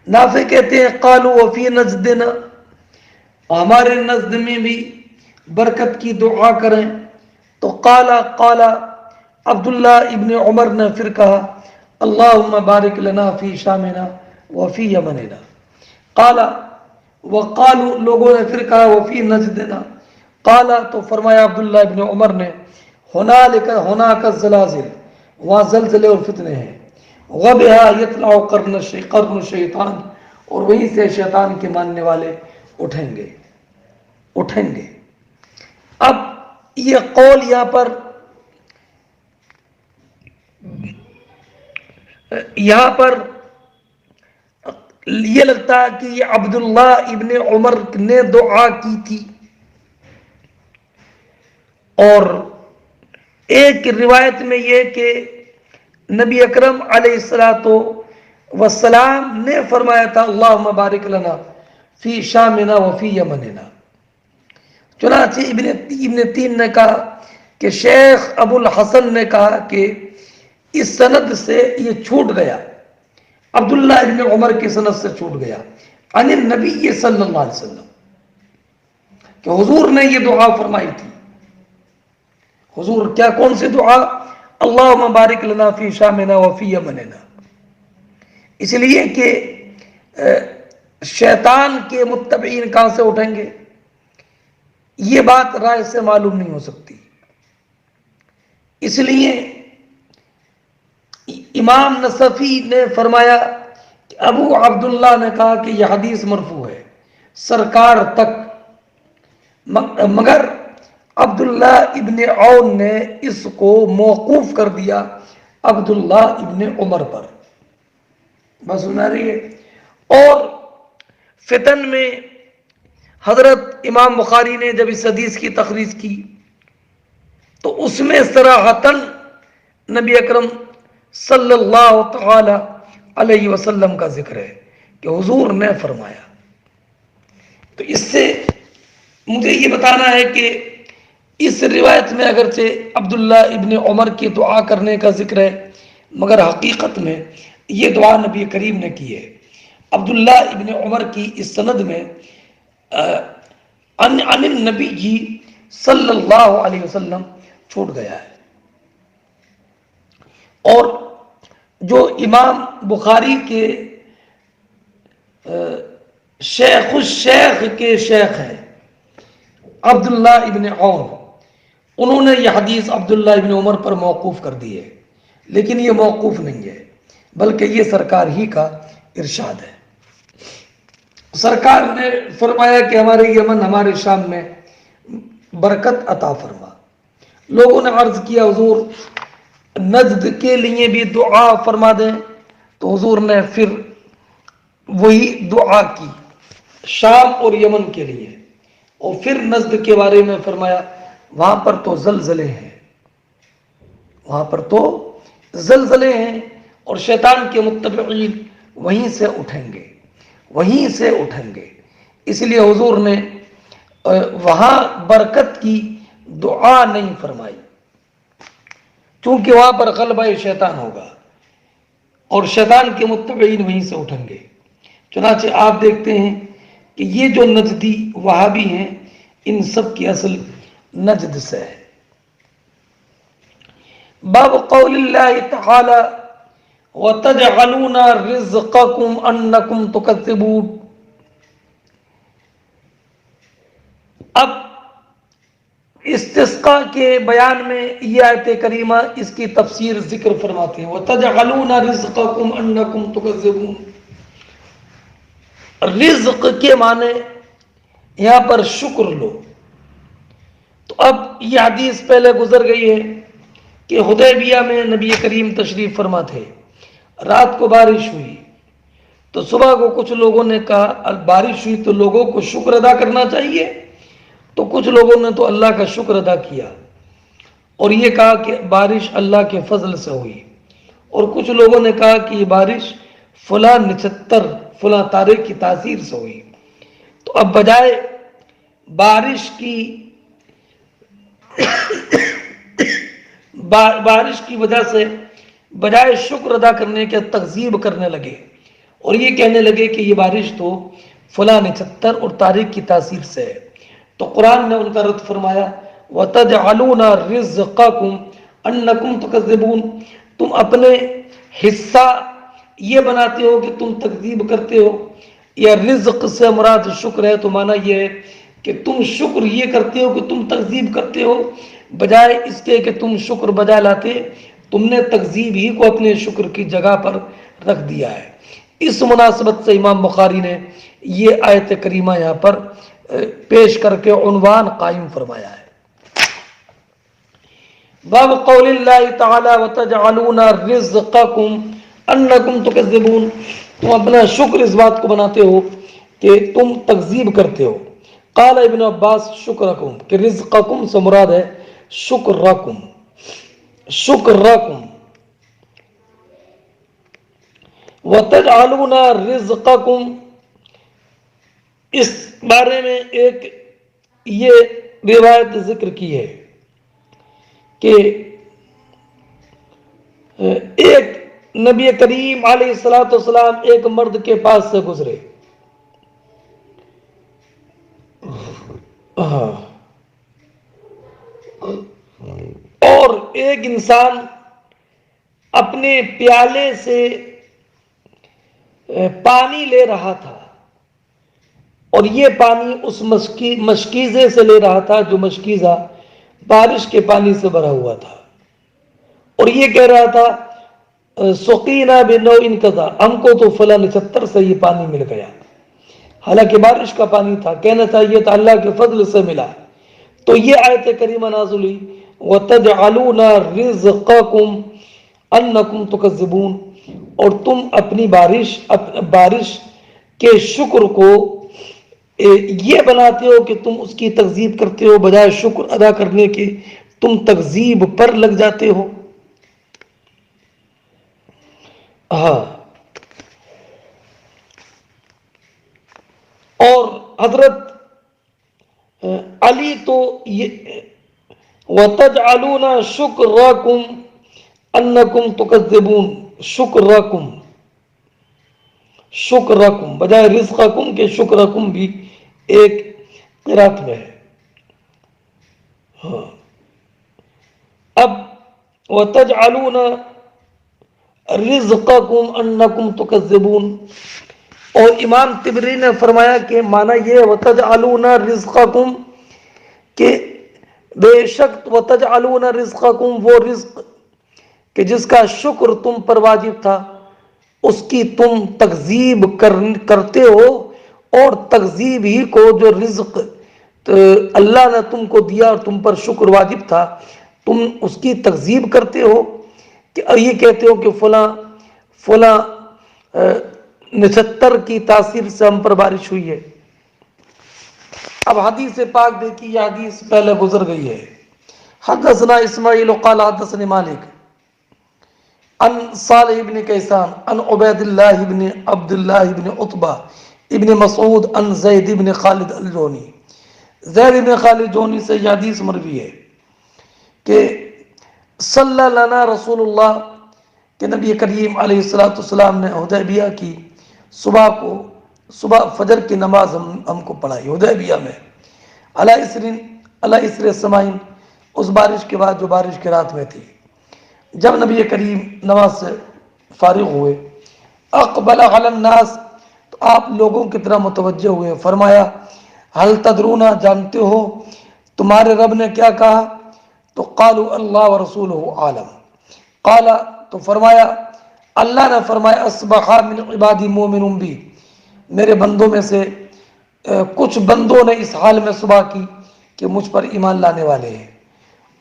نافع کہتے ہیں قالوا وفی نجدنا، ہمارے نجد میں بھی برکت کی دعا کریں. تو قال عبداللہ ابن عمر نے پھر کہا اللہم بارک لنا فی شامنا وفی یمننا. قال وقالوا، لوگوں نے پھر کہا وفی نجدنا. قال تو فرمایا عبداللہ ابن عمر نے ہناک الزلازل، وہاں زلزلے اور فتنے ہیں. وبها یطلع قرن الشیطان، اور وہیں سے شیطان کے ماننے والے اٹھیں گے. اب یہ قول یہاں پر یہ لگتا ہے کہ یہ عبداللہ ابن عمر نے دعا کی تھی. اور ایک روایت میں یہ کہ نبی اکرم علیہ الصلوۃ والسلام نے فرمایا تھا اللہم بارک لنا فی شامنا وفی یمننا. چنانچہ ابن تین نے کہا کہ شیخ ابو الحسن نے کہا کہ اس سند سے یہ چھوٹ گیا، عبداللہ ابن عمر کی سند سے چھوٹ گیا عن النبی صلی اللہ علیہ وسلم، کہ حضور نے یہ دعا فرمائی تھی. حضور کیا کون سی دعا؟ اللہم بارک لنا فی شامنا وفی یمننا. اس لیے کہ شیطان کے متبعین کہاں سے اٹھیں گے یہ بات رائے سے معلوم نہیں ہو سکتی. اس لیے امام نصفی نے فرمایا کہ ابو عبداللہ نے کہا کہ یہ حدیث مرفوع ہے سرکار تک، مگر عبداللہ ابن عون نے اس کو موقوف کر دیا عبداللہ ابن عمر پر. بس سنا رہی ہے. اور فتن میں حضرت امام بخاری نے جب اس حدیث کی تخریج کی تو اس میں صراحتاً نبی اکرم صلی اللہ تعالی علیہ وسلم کا ذکر ہے کہ حضور نے فرمایا. تو اس سے مجھے یہ بتانا ہے کہ اس روایت میں اگرچہ عبداللہ ابن عمر کی دعا کرنے کا ذکر ہے مگر حقیقت میں یہ دعا نبی کریم نے کی ہے. عبداللہ ابن عمر کی اس سند میں عن النبی جی صلی اللہ علیہ وسلم چھوٹ گیا ہے. اور جو امام بخاری کے شیخ الشیخ کے شیخ ہیں عبداللہ ابن عون، انہوں نے یہ حدیث عبداللہ ابن عمر پر موقوف کر دی ہے، لیکن یہ موقوف نہیں ہے بلکہ یہ سرکار ہی کا ارشاد ہے. سرکار نے فرمایا کہ ہمارے یمن، ہمارے شام میں برکت عطا فرما. لوگوں نے عرض کیا حضور نجد کے لیے بھی دعا فرما دیں، تو حضور نے پھر وہی دعا کی شام اور یمن کے لیے. اور پھر نجد کے بارے میں فرمایا وہاں پر تو زلزلے ہیں، وہاں پر تو زلزلے ہیں اور شیطان کے متبعین وہیں سے اٹھیں گے، وہیں سے اٹھیں گے. اس لیے حضور نے وہاں برکت کی دعا نہیں فرمائی چونکہ وہاں پر غلبہ شیطان ہوگا اور شیطان کے متبعین وہیں سے اٹھیں گے. چنانچہ آپ دیکھتے ہیں کہ یہ جو نجدی وہابی ہیں ان سب کی اصل نجد سے ہے. باب قول اللہ تعالی وَتَجْعَلُونَ رِزْقَكُمْ أَنَّكُمْ تُكَذِّبُونَ. اب استسقاء کے بیان میں یہ آیت کریمہ اس کی تفسیر ذکر فرماتے ہیں وَتَجْعَلُونَ رِزْقَكُمْ أَنَّكُمْ تُكَذِّبُونَ۔ رزق کے معنی یہاں پر شکر لو۔ تو اب یہ حدیث پہلے گزر گئی ہے کہ حدیبیہ میں نبی کریم تشریف فرما تھے، رات کو بارش ہوئی تو صبح کو کچھ لوگوں نے کہا بارش ہوئی تو لوگوں کو شکر ادا کرنا چاہیے، تو کچھ لوگوں نے تو اللہ کا شکر ادا کیا اور یہ کہا کہ بارش اللہ کے فضل سے ہوئی، اور کچھ لوگوں نے کہا کہ یہ بارش فلاں نچھتر فلاں تاریخ کی تاثیر سے ہوئی۔ تو اب بجائے بارش کی وجہ سے بجائے شکر ادا کرنے کے تکذیب کرنے لگے اور یہ کہنے لگے کہ یہ بارش تو فلاں نچھتر اور تاریخ کی تاثیر سے ہے۔ تو قرآن نے ان کا رد فرمایا وَتَجْعَلُونَ رِزْقَكُمْ أَنَّكُمْ تُكَذِّبُونَ، تم اپنے حصہ یہ بناتے ہو کہ تم تکذیب کرتے ہو، یا رزق سے مراد شکر ہے تو معنی یہ ہے کہ تم شکر یہ کرتے ہو کہ تم تکذیب کرتے ہو، بجائے اس کے کہ تم شکر بجا لاتے تم نے تکذیب ہی کو اپنے شکر کی جگہ پر رکھ دیا ہے۔ اس مناسبت سے امام بخاری نے یہ آیت کریمہ یہاں پر پیش کر کے عنوان قائم فرمایا ہے۔ باب قول اللہ تعالی وَتَجْعَلُونَ رِزْقَكُمْ أَنَّكُمْ تُكَذِّبُونَ، تم اپنا شکر اس بات کو بناتے ہو کہ تم تکذیب کرتے ہو۔ قال ابن عباس شکرکم، کہ رزقکم سے مراد ہے شکرکم، شکرکم۔ وَتَجْعَلُونَ رِزْقَكُمْ، اس بارے میں ایک یہ روایت ذکر کی ہے کہ ایک نبی کریم علیہ السلام ایک مرد کے پاس سے گزرے، اور ایک انسان اپنے پیالے سے پانی لے رہا تھا، اور یہ پانی اس مشکیزے سے لے رہا تھا جو مشکیزہ بارش کے پانی سے بھرا ہوا تھا، اور یہ کہہ رہا تھا سقینا بنوء کذا، ہم کو تو فلاں نچھتر سے یہ پانی مل گیا، حالانکہ بارش کا پانی تھا، کہنا چاہیے تھا اللہ کے فضل سے ملا۔ تو یہ آیت کریمہ نازل ہوئی وَتَجْعَلُونَ رِزْقَكُمْ أَنَّكُمْ تُكَذِّبُونَ، اور تم اپنی بارش کے شکر کو یہ بناتے ہو کہ تم اس کی تکذیب کرتے ہو، بجائے شکر ادا کرنے کے تم تکذیب پر لگ جاتے ہو۔ اور حضرت علی تو یہ وَتَجْعَلُونَ شُكْرَكُمْ أَنَّكُمْ تُكَذِّبُونَ، شکرکم بجائے رزقکم کے شکرکم بھی ایک قرات میں ہے۔ اب وَتَجْعَلُونَ رِزْقَكُمْ أَنَّكُمْ تُكَذِّبُونَ، اور امام طبری نے فرمایا کہ معنی یہ وَتَجْعَلُونَ رِزْقَكُمْ کہ بے شک وَتَجْعَلُونَ رِزْقَكُمْ وہ رزق کہ جس کا شکر تم پر واجب تھا اس کی تم تکذیب کرتے ہو، اور تکذیب ہی کو جو رزق اللہ نے تم کو دیا اور تم پر شکر واجب تھا تم اس کی تکذیب کرتے ہو، کہ یہ کہتے ہو کہ فلاں نچھتر کی تاثیر سے ہم پر بارش ہوئی ہے۔ اب حدیث پاک دیکھیے، یہ حدیث پہلے گزر گئی ہے۔ حدثنا اسماعیل قال حدثنا مالک عن صالح بن کیسان عن عبید اللہ بن عبد اللہ بن عتبہ ابن مسعود عن زید بن خالد الجونی، زید بن خالد جونی سے یہ حدیث مروی ہے کہ صلی لنا رسول اللہ، کہ نبی کریم علیہ السلام نے حدیبیہ کی صبح فجر کی نماز ہم کو پڑھائی حدیبیہ میں، علی اسر سمائن، اس بارش کے بعد جو بارش کی رات میں تھی۔ جب نبی کریم نماز سے فارغ ہوئے اقبل علی الناس، تو آپ لوگوں کی طرح متوجہ ہوئے، فرمایا حل تدرونا جانتے ہو تمہارے رب نے کیا کہا؟ تو قالوا اللہ ورسولہ عالم، قال تو فرمایا، اللہ نے فرمایا اصبح من عبادی مومن بی، میرے بندوں میں سے کچھ بندوں نے اس حال میں صبح کی کہ مجھ پر ایمان لانے والے ہیں،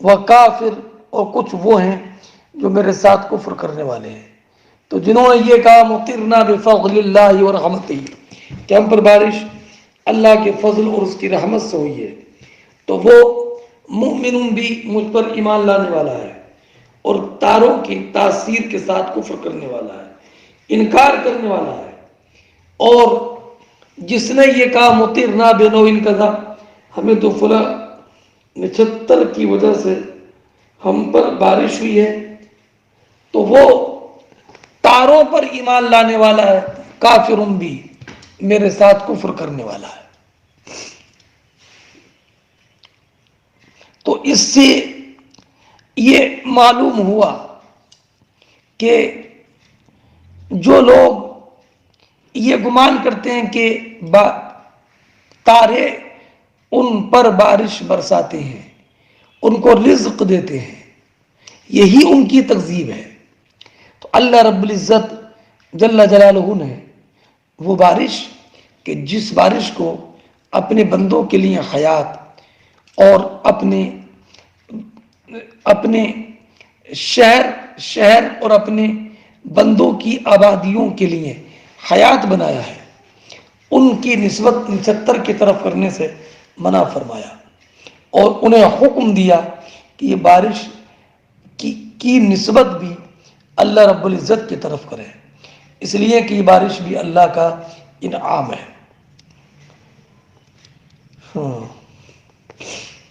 وہ کافر، اور کچھ وہ ہیں جو میرے ساتھ کفر کرنے والے ہیں۔ تو جنہوں نے یہ کہا مطرنا بفضل اللہ ورحمتہ، کہ ہم پر بارش اللہ کے فضل اور اس کی رحمت سے ہوئی ہے، تو وہ مومن بھی مجھ پر ایمان لانے والا ہے، اور تاروں کی تاثیر کے ساتھ کفر کرنے والا ہے، انکار کرنے والا ہے۔ اور جس نے یہ کہا مطرنا بنوء کذا، ہمیں تو فلاں نچھتر کی وجہ سے ہم پر بارش ہوئی ہے، تو وہ تاروں پر ایمان لانے والا ہے، کافرun بھی میرے ساتھ کفر کرنے والا ہے۔ تو اس سے یہ معلوم ہوا کہ جو لوگ یہ گمان کرتے ہیں کہ تارے ان پر بارش برساتے ہیں، ان کو رزق دیتے ہیں، یہی ان کی تکذیب ہے۔ تو اللہ رب العزت جل جلالہ نے وہ بارش، کہ جس بارش کو اپنے بندوں کے لیے حیات اور اپنے شہر اور اپنے بندوں کی آبادیوں کے لیے حیات بنایا ہے، ان کی نسبت نچھتر کی طرف کرنے سے منع فرمایا، اور انہیں حکم دیا کہ یہ بارش کی نسبت بھی اللہ رب العزت کی طرف کرے، اس لیے کہ یہ بارش بھی اللہ کا انعام ہے۔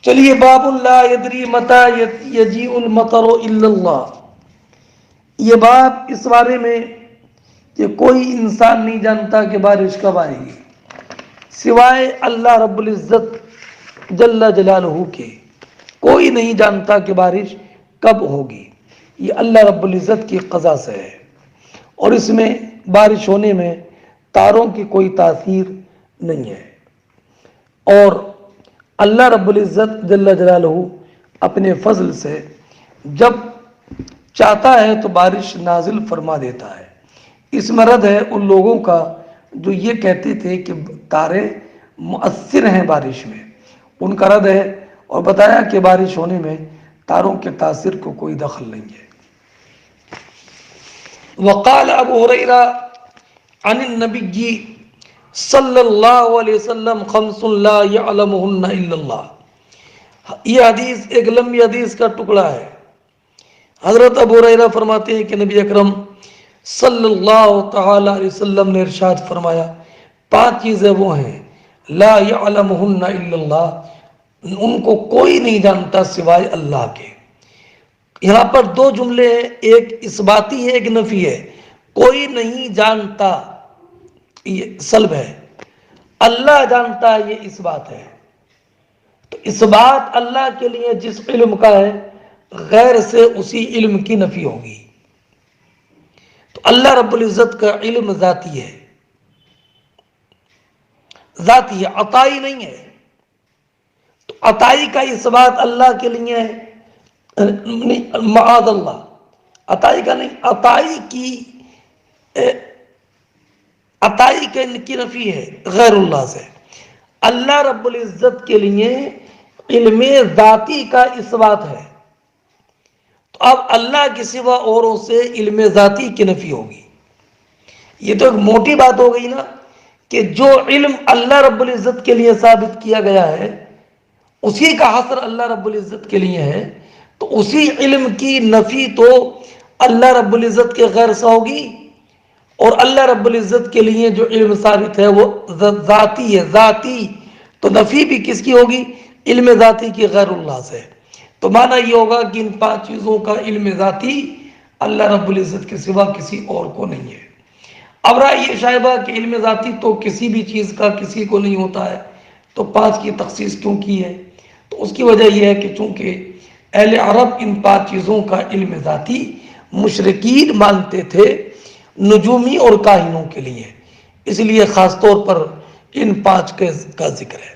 چلیے، باب لا یدری متی یجیء المطر الا اللہ، یہ باب اس بارے میں کہ کوئی انسان نہیں جانتا کہ بارش کب آئے گی سوائے اللہ رب العزت جل جلالہ کے، کوئی نہیں جانتا کہ بارش کب ہوگی، یہ اللہ رب العزت کی قضا سے ہے، اور اس میں بارش ہونے میں تاروں کی کوئی تاثیر نہیں ہے، اور اللہ رب العزت جل جلالہ اپنے فضل سے جب چاہتا ہے تو بارش نازل فرما دیتا ہے۔ اس میں رد ہے ان لوگوں کا جو یہ کہتے تھے کہ تارے مؤثر ہیں بارش میں، ان کا رد ہے، اور بتایا کہ بارش ہونے میں تاروں کے تاثر کو کوئی دخل نہیں ہے۔ وقال ابو ہریرہ عن النبی صلی اللہ علیہ وسلم خمس لا یعلمہن الا اللہ، یہ حدیث ایک لمبی حدیث کا ٹکڑا ہے۔ حضرت ابو ہریرہ فرماتے ہیں کہ نبی اکرم صلی اللہ تعالی علیہ وسلم نے ارشاد فرمایا، 5 چیزیں وہ ہیں لا یعلمہن الا اللہ، ان کو کوئی نہیں جانتا سوائے اللہ کے۔ یہاں پر 2 جملے ہیں، ایک اثباتی ہے، ایک نفی ہے۔ کوئی نہیں جانتا یہ سلب ہے، اللہ جانتا ہے یہ اثبات ہے۔ تو اثبات اللہ کے لیے جس علم کا ہے، غیر سے اسی علم کی نفی ہوگی۔ تو اللہ رب العزت کا علم ذاتی ہے، ذاتی ہے، عطائی نہیں ہے۔ تو عطائی کا اثبات اللہ کے لیے ہے، معاذ اللہ، عطائی کا نہیں، عطائی کی نفی ہے غیر اللہ سے۔ اللہ رب العزت کے لیے علم ذاتی کا اثبات ہے، تو اب اللہ کے سوا اوروں سے علم ذاتی کی نفی ہوگی۔ یہ تو ایک موٹی بات ہو گئی نا، کہ جو علم اللہ رب العزت کے لیے ثابت کیا گیا ہے، اسی کا حصر اللہ رب العزت کے لیے ہے، تو اسی علم کی نفی تو اللہ رب العزت کے غیر سے ہوگی، اور اللہ رب العزت کے لیے جو علم ثابت ہے وہ ذاتی ہے، ذاتی، تو نفی بھی کس کی ہوگی؟ علم ذاتی کی غیر اللہ سے۔ تو معنی یہ ہوگا کہ ان 5 چیزوں کا علم ذاتی اللہ رب العزت کے سوا کسی اور کو نہیں ہے۔ اب رہا یہ شائبہ کہ علم ذاتی تو کسی بھی چیز کا کسی کو نہیں ہوتا ہے، تو 5 کی تخصیص کیوں کی ہے؟ تو اس کی وجہ یہ ہے کہ چونکہ اہل عرب ان 5 چیزوں کا علم ذاتی مشرکین مانتے تھے نجومی اور کاہنوں کے لیے، اس لیے خاص طور پر ان 5 کا ذکر ہے۔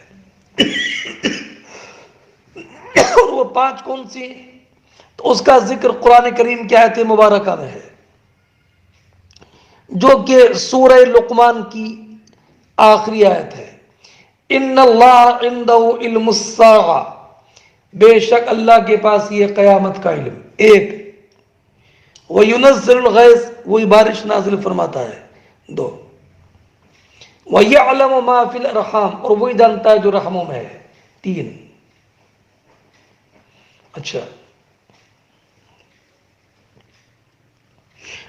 اور وہ 5 کون سی؟ تو اس کا ذکر قرآن کریم کی آیت مبارکہ میں ہے، جو کہ سورہ لقمان کی آخری آیت ہے۔ ان اللہ عنده علم الساعہ، بے شک اللہ کے پاس یہ قیامت کا علم ایک، وَيُنَزِّلُ الْغَيْثَ، وہی بارش نازل فرماتا ہے، 2، وَيَعْلَمُ مَا فِي الْأَرْحَامِ، اور وہی جانتا ہے جو رحموں میں ہے، 3۔ اچھا،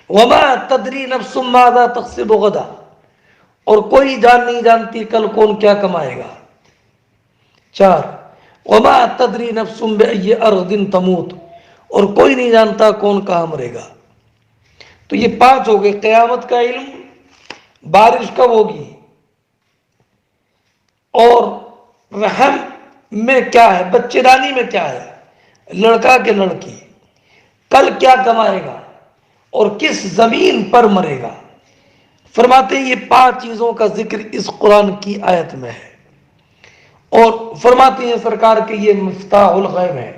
وَمَا تَدْرِي نَفْسٌ مَاذَا تَكْسِبُ غَدًا، اور کوئی جان نہیں جانتی کل کون کیا کمائے گا، 4، وَمَا تَدْرِي نَفْسٌ بِأَيِّ أَرْضٍ تَمُوتُ، اور کوئی نہیں جانتا کون کہاں مرے گا۔ تو یہ 5 ہو گئے، قیامت کا علم، بارش کب ہوگی، اور رحم میں کیا ہے، بچے دانی میں کیا ہے، لڑکا کہ لڑکی، کل کیا کمائے گا، اور کس زمین پر مرے گا۔ فرماتے ہیں یہ 5 چیزوں کا ذکر اس قرآن کی آیت میں ہے، اور فرماتے ہیں سرکار کہ یہ مفتاح الغیب ہے،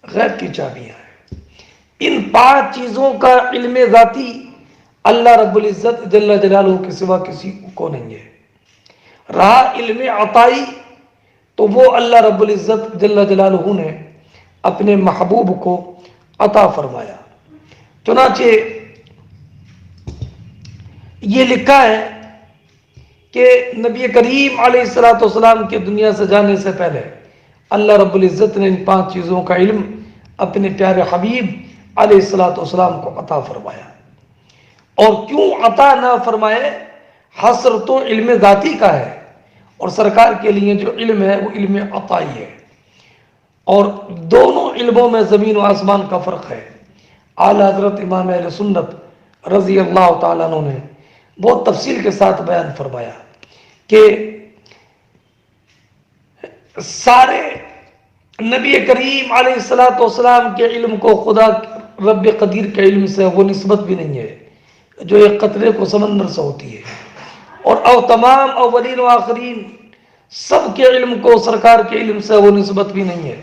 غیب کی چابیاں ہیں۔ ان 5 چیزوں کا علم ذاتی اللہ رب العزت جل جلالہ کے سوا کسی کو نہیں ہے۔ رہا علم عطائی، تو وہ اللہ رب العزت جل جلالہ نے اپنے محبوب کو عطا فرمایا۔ چنانچہ یہ لکھا ہے کہ نبی کریم علیہ الصلوۃ والسلام کے دنیا سے جانے سے پہلے اللہ رب العزت نے ان 5 چیزوں کا علم اپنے پیارے حبیب علیہ الصلوۃ والسلام کو عطا فرمایا۔ اور کیوں عطا نہ فرمائے، حصر تو علم ذاتی کا ہے، اور سرکار کے لیے جو علم ہے وہ علم عطائی ہے، اور دونوں علموں میں زمین و آسمان کا فرق ہے۔ اعلیٰ حضرت امام اہل سنت رضی اللہ تعالیٰ عنہ نے بہت تفصیل کے ساتھ بیان فرمایا کہ سارے نبی کریم علیہ الصلوۃ والسلام کے علم کو خدا رب قدیر کے علم سے وہ نسبت بھی نہیں ہے جو ایک قطرے کو سمندر سے ہوتی ہے، اور تمام اولین و آخرین سب کے علم کو سرکار کے علم سے وہ نسبت بھی نہیں ہے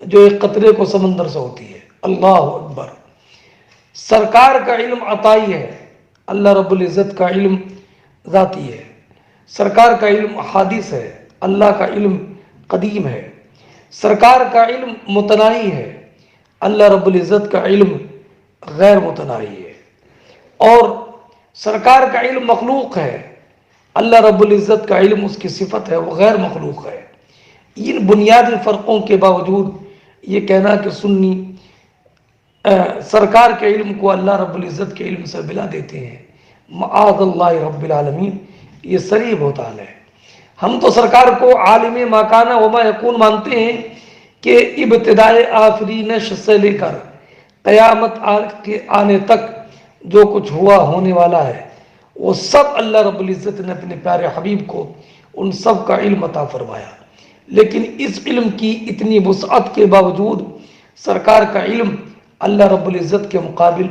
جو ایک قطرے کو سمندر سے ہوتی ہے۔ اللہ اکبر۔ سرکار کا علم عطائی ہے، اللہ رب العزت کا علم ذاتی ہے۔ سرکار کا علم حادث ہے، اللہ کا علم قدیم ہے۔ سرکار کا علم متناہی ہے، اللہ رب العزت کا علم غیر متناہی ہے۔ اور سرکار کا علم مخلوق ہے، اللہ رب العزت کا علم اس کی صفت ہے، وہ غیر مخلوق ہے۔ ان بنیادی فرقوں کے باوجود یہ کہنا کہ سنی سرکار کے علم کو اللہ رب العزت کے علم سے ملا دیتے ہیں، معاذ اللہ رب العالمین، یہ صریح بہتان ہے۔ ہم تو سرکار کو عالم ما کان وما یکون مانتے ہیں کہ ابتدائے آفرینش سے لے کر قیامت کے آنے تک جو کچھ ہوا ہونے والا ہے وہ سب اللہ رب العزت نے اپنے پیارے حبیب کو ان سب کا علم عطا فرمایا۔ لیکن اس علم کی اتنی وسعت کے باوجود سرکار کا علم اللہ رب العزت کے مقابل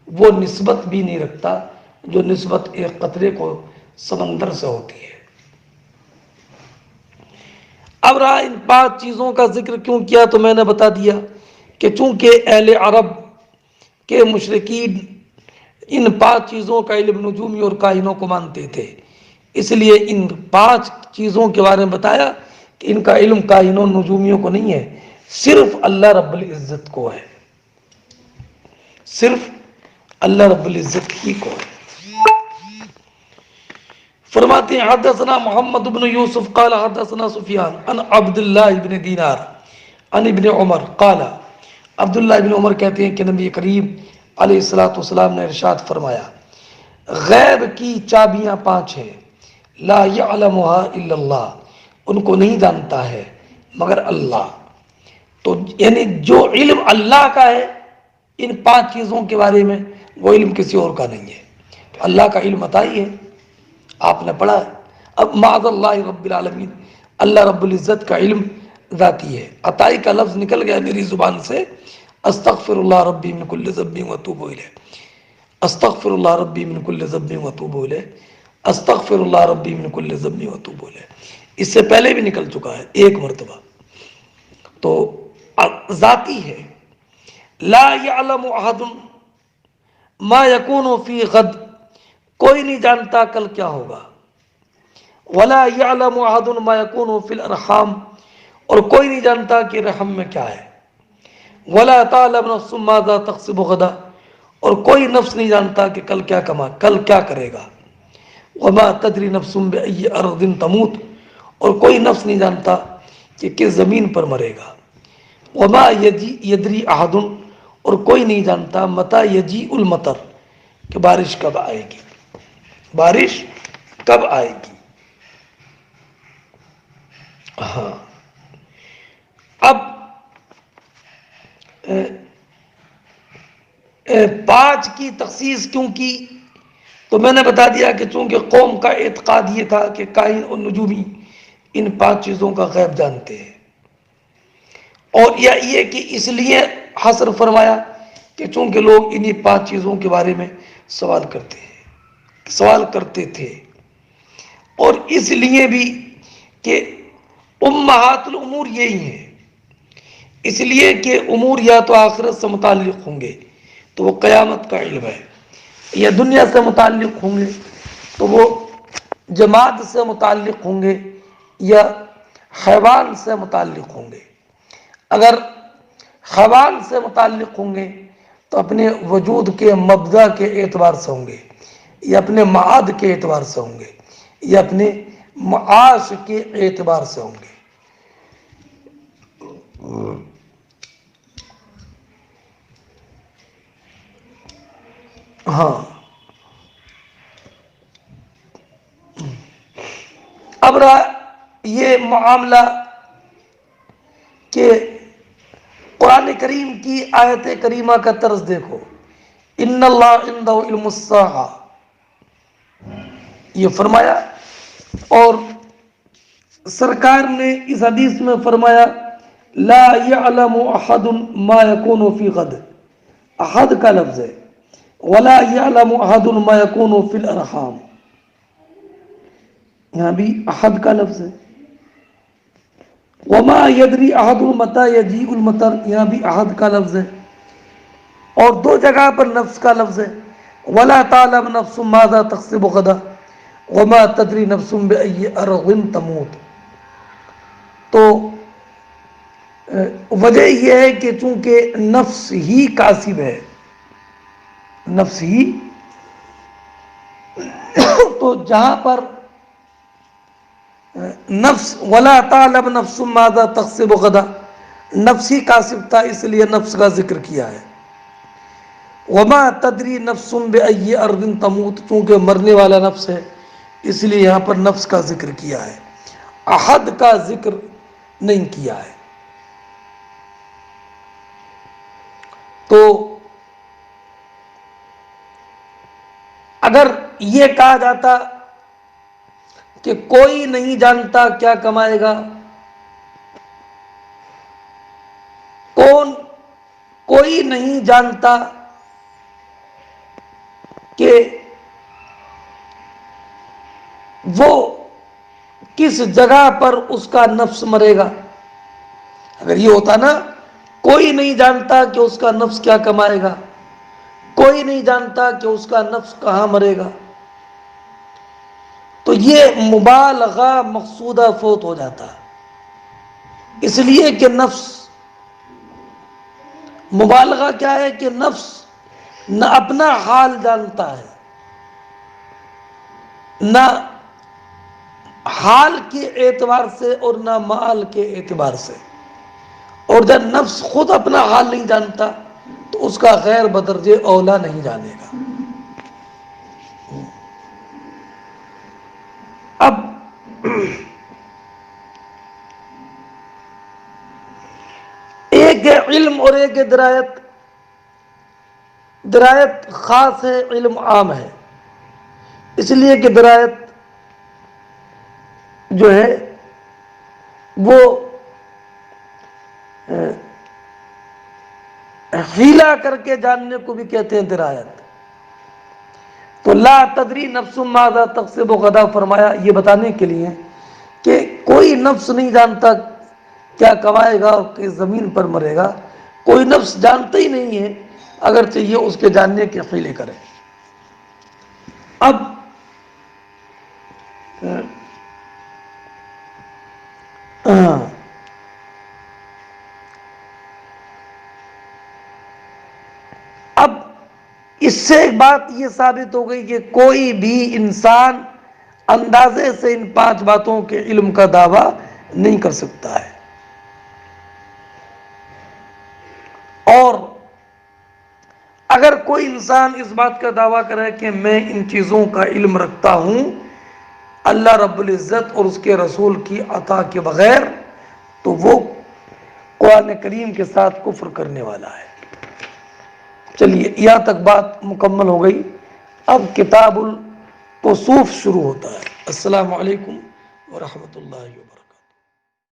وہ نسبت بھی نہیں رکھتا جو نسبت ایک قطرے کو سمندر سے ہوتی ہے۔ اب رہا ان 5 چیزوں کا ذکر کیوں کیا، تو میں نے بتا دیا کہ چونکہ اہل عرب کے مشرکین ان 5 چیزوں کا علم نجومی اور کاہنوں کو مانتے تھے، اس لیے ان 5 چیزوں کے بارے میں بتایا کہ ان کا علم کاہنوں نجومیوں کو نہیں ہے، صرف اللہ رب العزت کو ہے، صرف اللہ رب العزت ہی کو ہے۔ فرماتے ہیں حدثنا محمد بن یوسف قال حدثنا سفیان عن عبد اللہ بن دینار عن ابن عمر قال، عبداللہ بن عمر کہتے ہیں کہ نبی کریم علیہ الصلوۃ والسلام نے ارشاد فرمایا، غیب کی چابیاں 5 ہیں، لا یعلمها الا اللہ، ان کو نہیں جانتا ہے مگر اللہ۔ تو یعنی جو علم اللہ کا ہے ان 5 چیزوں کے بارے میں وہ علم کسی اور کا نہیں ہے، تو اللہ کا علم عطائی ہے، آپ نے پڑھا ہے۔ اب معاذ اللہ رب العالمین، اللہ رب العزت کا علم ذاتی ہے۔ عطائی کا لفظ نکل گیا میری زبان سے، استغفر اللہ ربی من کل ذنب واتوب الیہ، استغفر اللہ ربی من کل ذنب واتوب الیہ، استغفر اللہ ربی من کل ذنب واتوب الیہ۔ اس سے پہلے بھی نکل چکا ہے ایک مرتبہ، تو ذاتی ہے. لا یعلم احد ما یکون فی غد، کوئی نہیں جانتا کل کیا ہوگا. ولا یعلم احد ما یکون فی الارحام، اور کوئی نہیں جانتا کہ رحم میں کیا ہے. ولا تعلم نفس ماذا تکسب غدا، اور کوئی نفس نہیں جانتا کہ کل کیا کرے گا. وما تدری نفس بأی ارض تموت، اور کوئی نفس نہیں جانتا کہ کس زمین پر مرے گا. وما یدری احد، اور کوئی نہیں جانتا متی یجیء المطر، کہ بارش کب آئے گی، بارش کب آئے گی. ہاں اب 5 کی تخصیص کیوں کی؟ تو میں نے بتا دیا کہ چونکہ قوم کا اعتقاد یہ تھا کہ کائن اور نجومی ان 5 چیزوں کا غیب جانتے ہیں، اور یا یہ کہ اس لیے حصر فرمایا کہ چونکہ لوگ انہی 5 چیزوں کے بارے میں سوال کرتے تھے، اور اس لیے بھی کہ امہات الامور یہی ہیں، اس لیے کہ امور یا تو آخرت سے متعلق ہوں گے تو وہ قیامت کا علم ہے، یا دنیا سے متعلق ہوں گے تو وہ جماعت سے متعلق ہوں گے یا حیوان سے متعلق ہوں گے. اگر حیوان سے متعلق ہوں گے تو اپنے وجود کے مبدا کے اعتبار سے ہوں گے، یا اپنے معاد کے اعتبار سے ہوں گے، یا اپنے معاش کے اعتبار سے ہوں گے. ہاں اب رہا یہ معاملہ کہ قرآن کریم کی آیت کریمہ کا طرز دیکھو. ان اللہ عنده علم الساعہ، یہ فرمایا، اور سرکار نے اس حدیث میں فرمایا لا يعلم احد ما يكون في غد، احد کا لفظ ہے، ولا يعلم احد ما يكون في الارحام، یہاں بھی احد کا لفظ ہے. وما يدري احد متى يجيء المطر، یہاں بھی احد کا لفظ ہے، اور 2 جگہ پر نفس کا لفظ ہے. ولا تعلم نفس ماذا تکسب غدا وما تدری نفس بأي ارض تموت. تو وجہ یہ ہے کہ چونکہ نفس ہی کاسب ہے، نفس ہی، تو جہاں پر نفس ولا تعلم نفس ماذا تکسب غدا، نفس ہی کاسب تھا اس لیے نفس کا ذکر کیا ہے. وما تدری نفس بأي ارض تموت، چونکہ مرنے والا نفس ہے اس لیے یہاں پر نفس کا ذکر کیا ہے، احد کا ذکر نہیں کیا ہے. تو اگر یہ کہا جاتا کہ کوئی نہیں جانتا کیا کمائے گا، کوئی نہیں جانتا کہ وہ کس جگہ پر اس کا نفس مرے گا، اگر یہ ہوتا نا کوئی نہیں جانتا کہ اس کا نفس کیا کمائے گا، کوئی نہیں جانتا کہ اس کا نفس کہاں مرے گا، تو یہ مبالغہ مقصودہ فوت ہو جاتا. اس لیے کہ نفس، مبالغہ کیا ہے کہ نفس نہ اپنا حال جانتا ہے، نہ حال کے اعتبار سے اور نہ مآل کے اعتبار سے. اور جب نفس خود اپنا حال نہیں جانتا تو اس کا غیر بدرجہ اولا نہیں جانے گا. اب ایک ہے علم اور ایک ہے درایت. درایت خاص ہے، علم عام ہے، اس لیے کہ درایت جو ہے وہ حیلہ کر کے جاننے کو بھی کہتے ہیں درایت. تو لا تدری نفس ماذا تکسب غدا فرمایا یہ بتانے کے لیے کہ کوئی نفس نہیں جانتا کیا کمائے گا اور کس زمین پر مرے گا، کوئی نفس جانتا ہی نہیں ہے، اگر چاہیے اس کے جاننے کے حیلے کرے۔ اب اب اس سے ایک بات یہ ثابت ہو گئی کہ کوئی بھی انسان اندازے سے ان 5 باتوں کے علم کا دعویٰ نہیں کر سکتا ہے، اور اگر کوئی انسان اس بات کا دعویٰ کرے کہ میں ان چیزوں کا علم رکھتا ہوں اللہ رب العزت اور اس کے رسول کی عطا کے بغیر، تو وہ قرآن کریم کے ساتھ کفر کرنے والا ہے۔ چلیے یہاں تک بات مکمل ہو گئی، اب کتاب الکسوف شروع ہوتا ہے۔ السلام علیکم ورحمۃ اللہ وبرکاتہ۔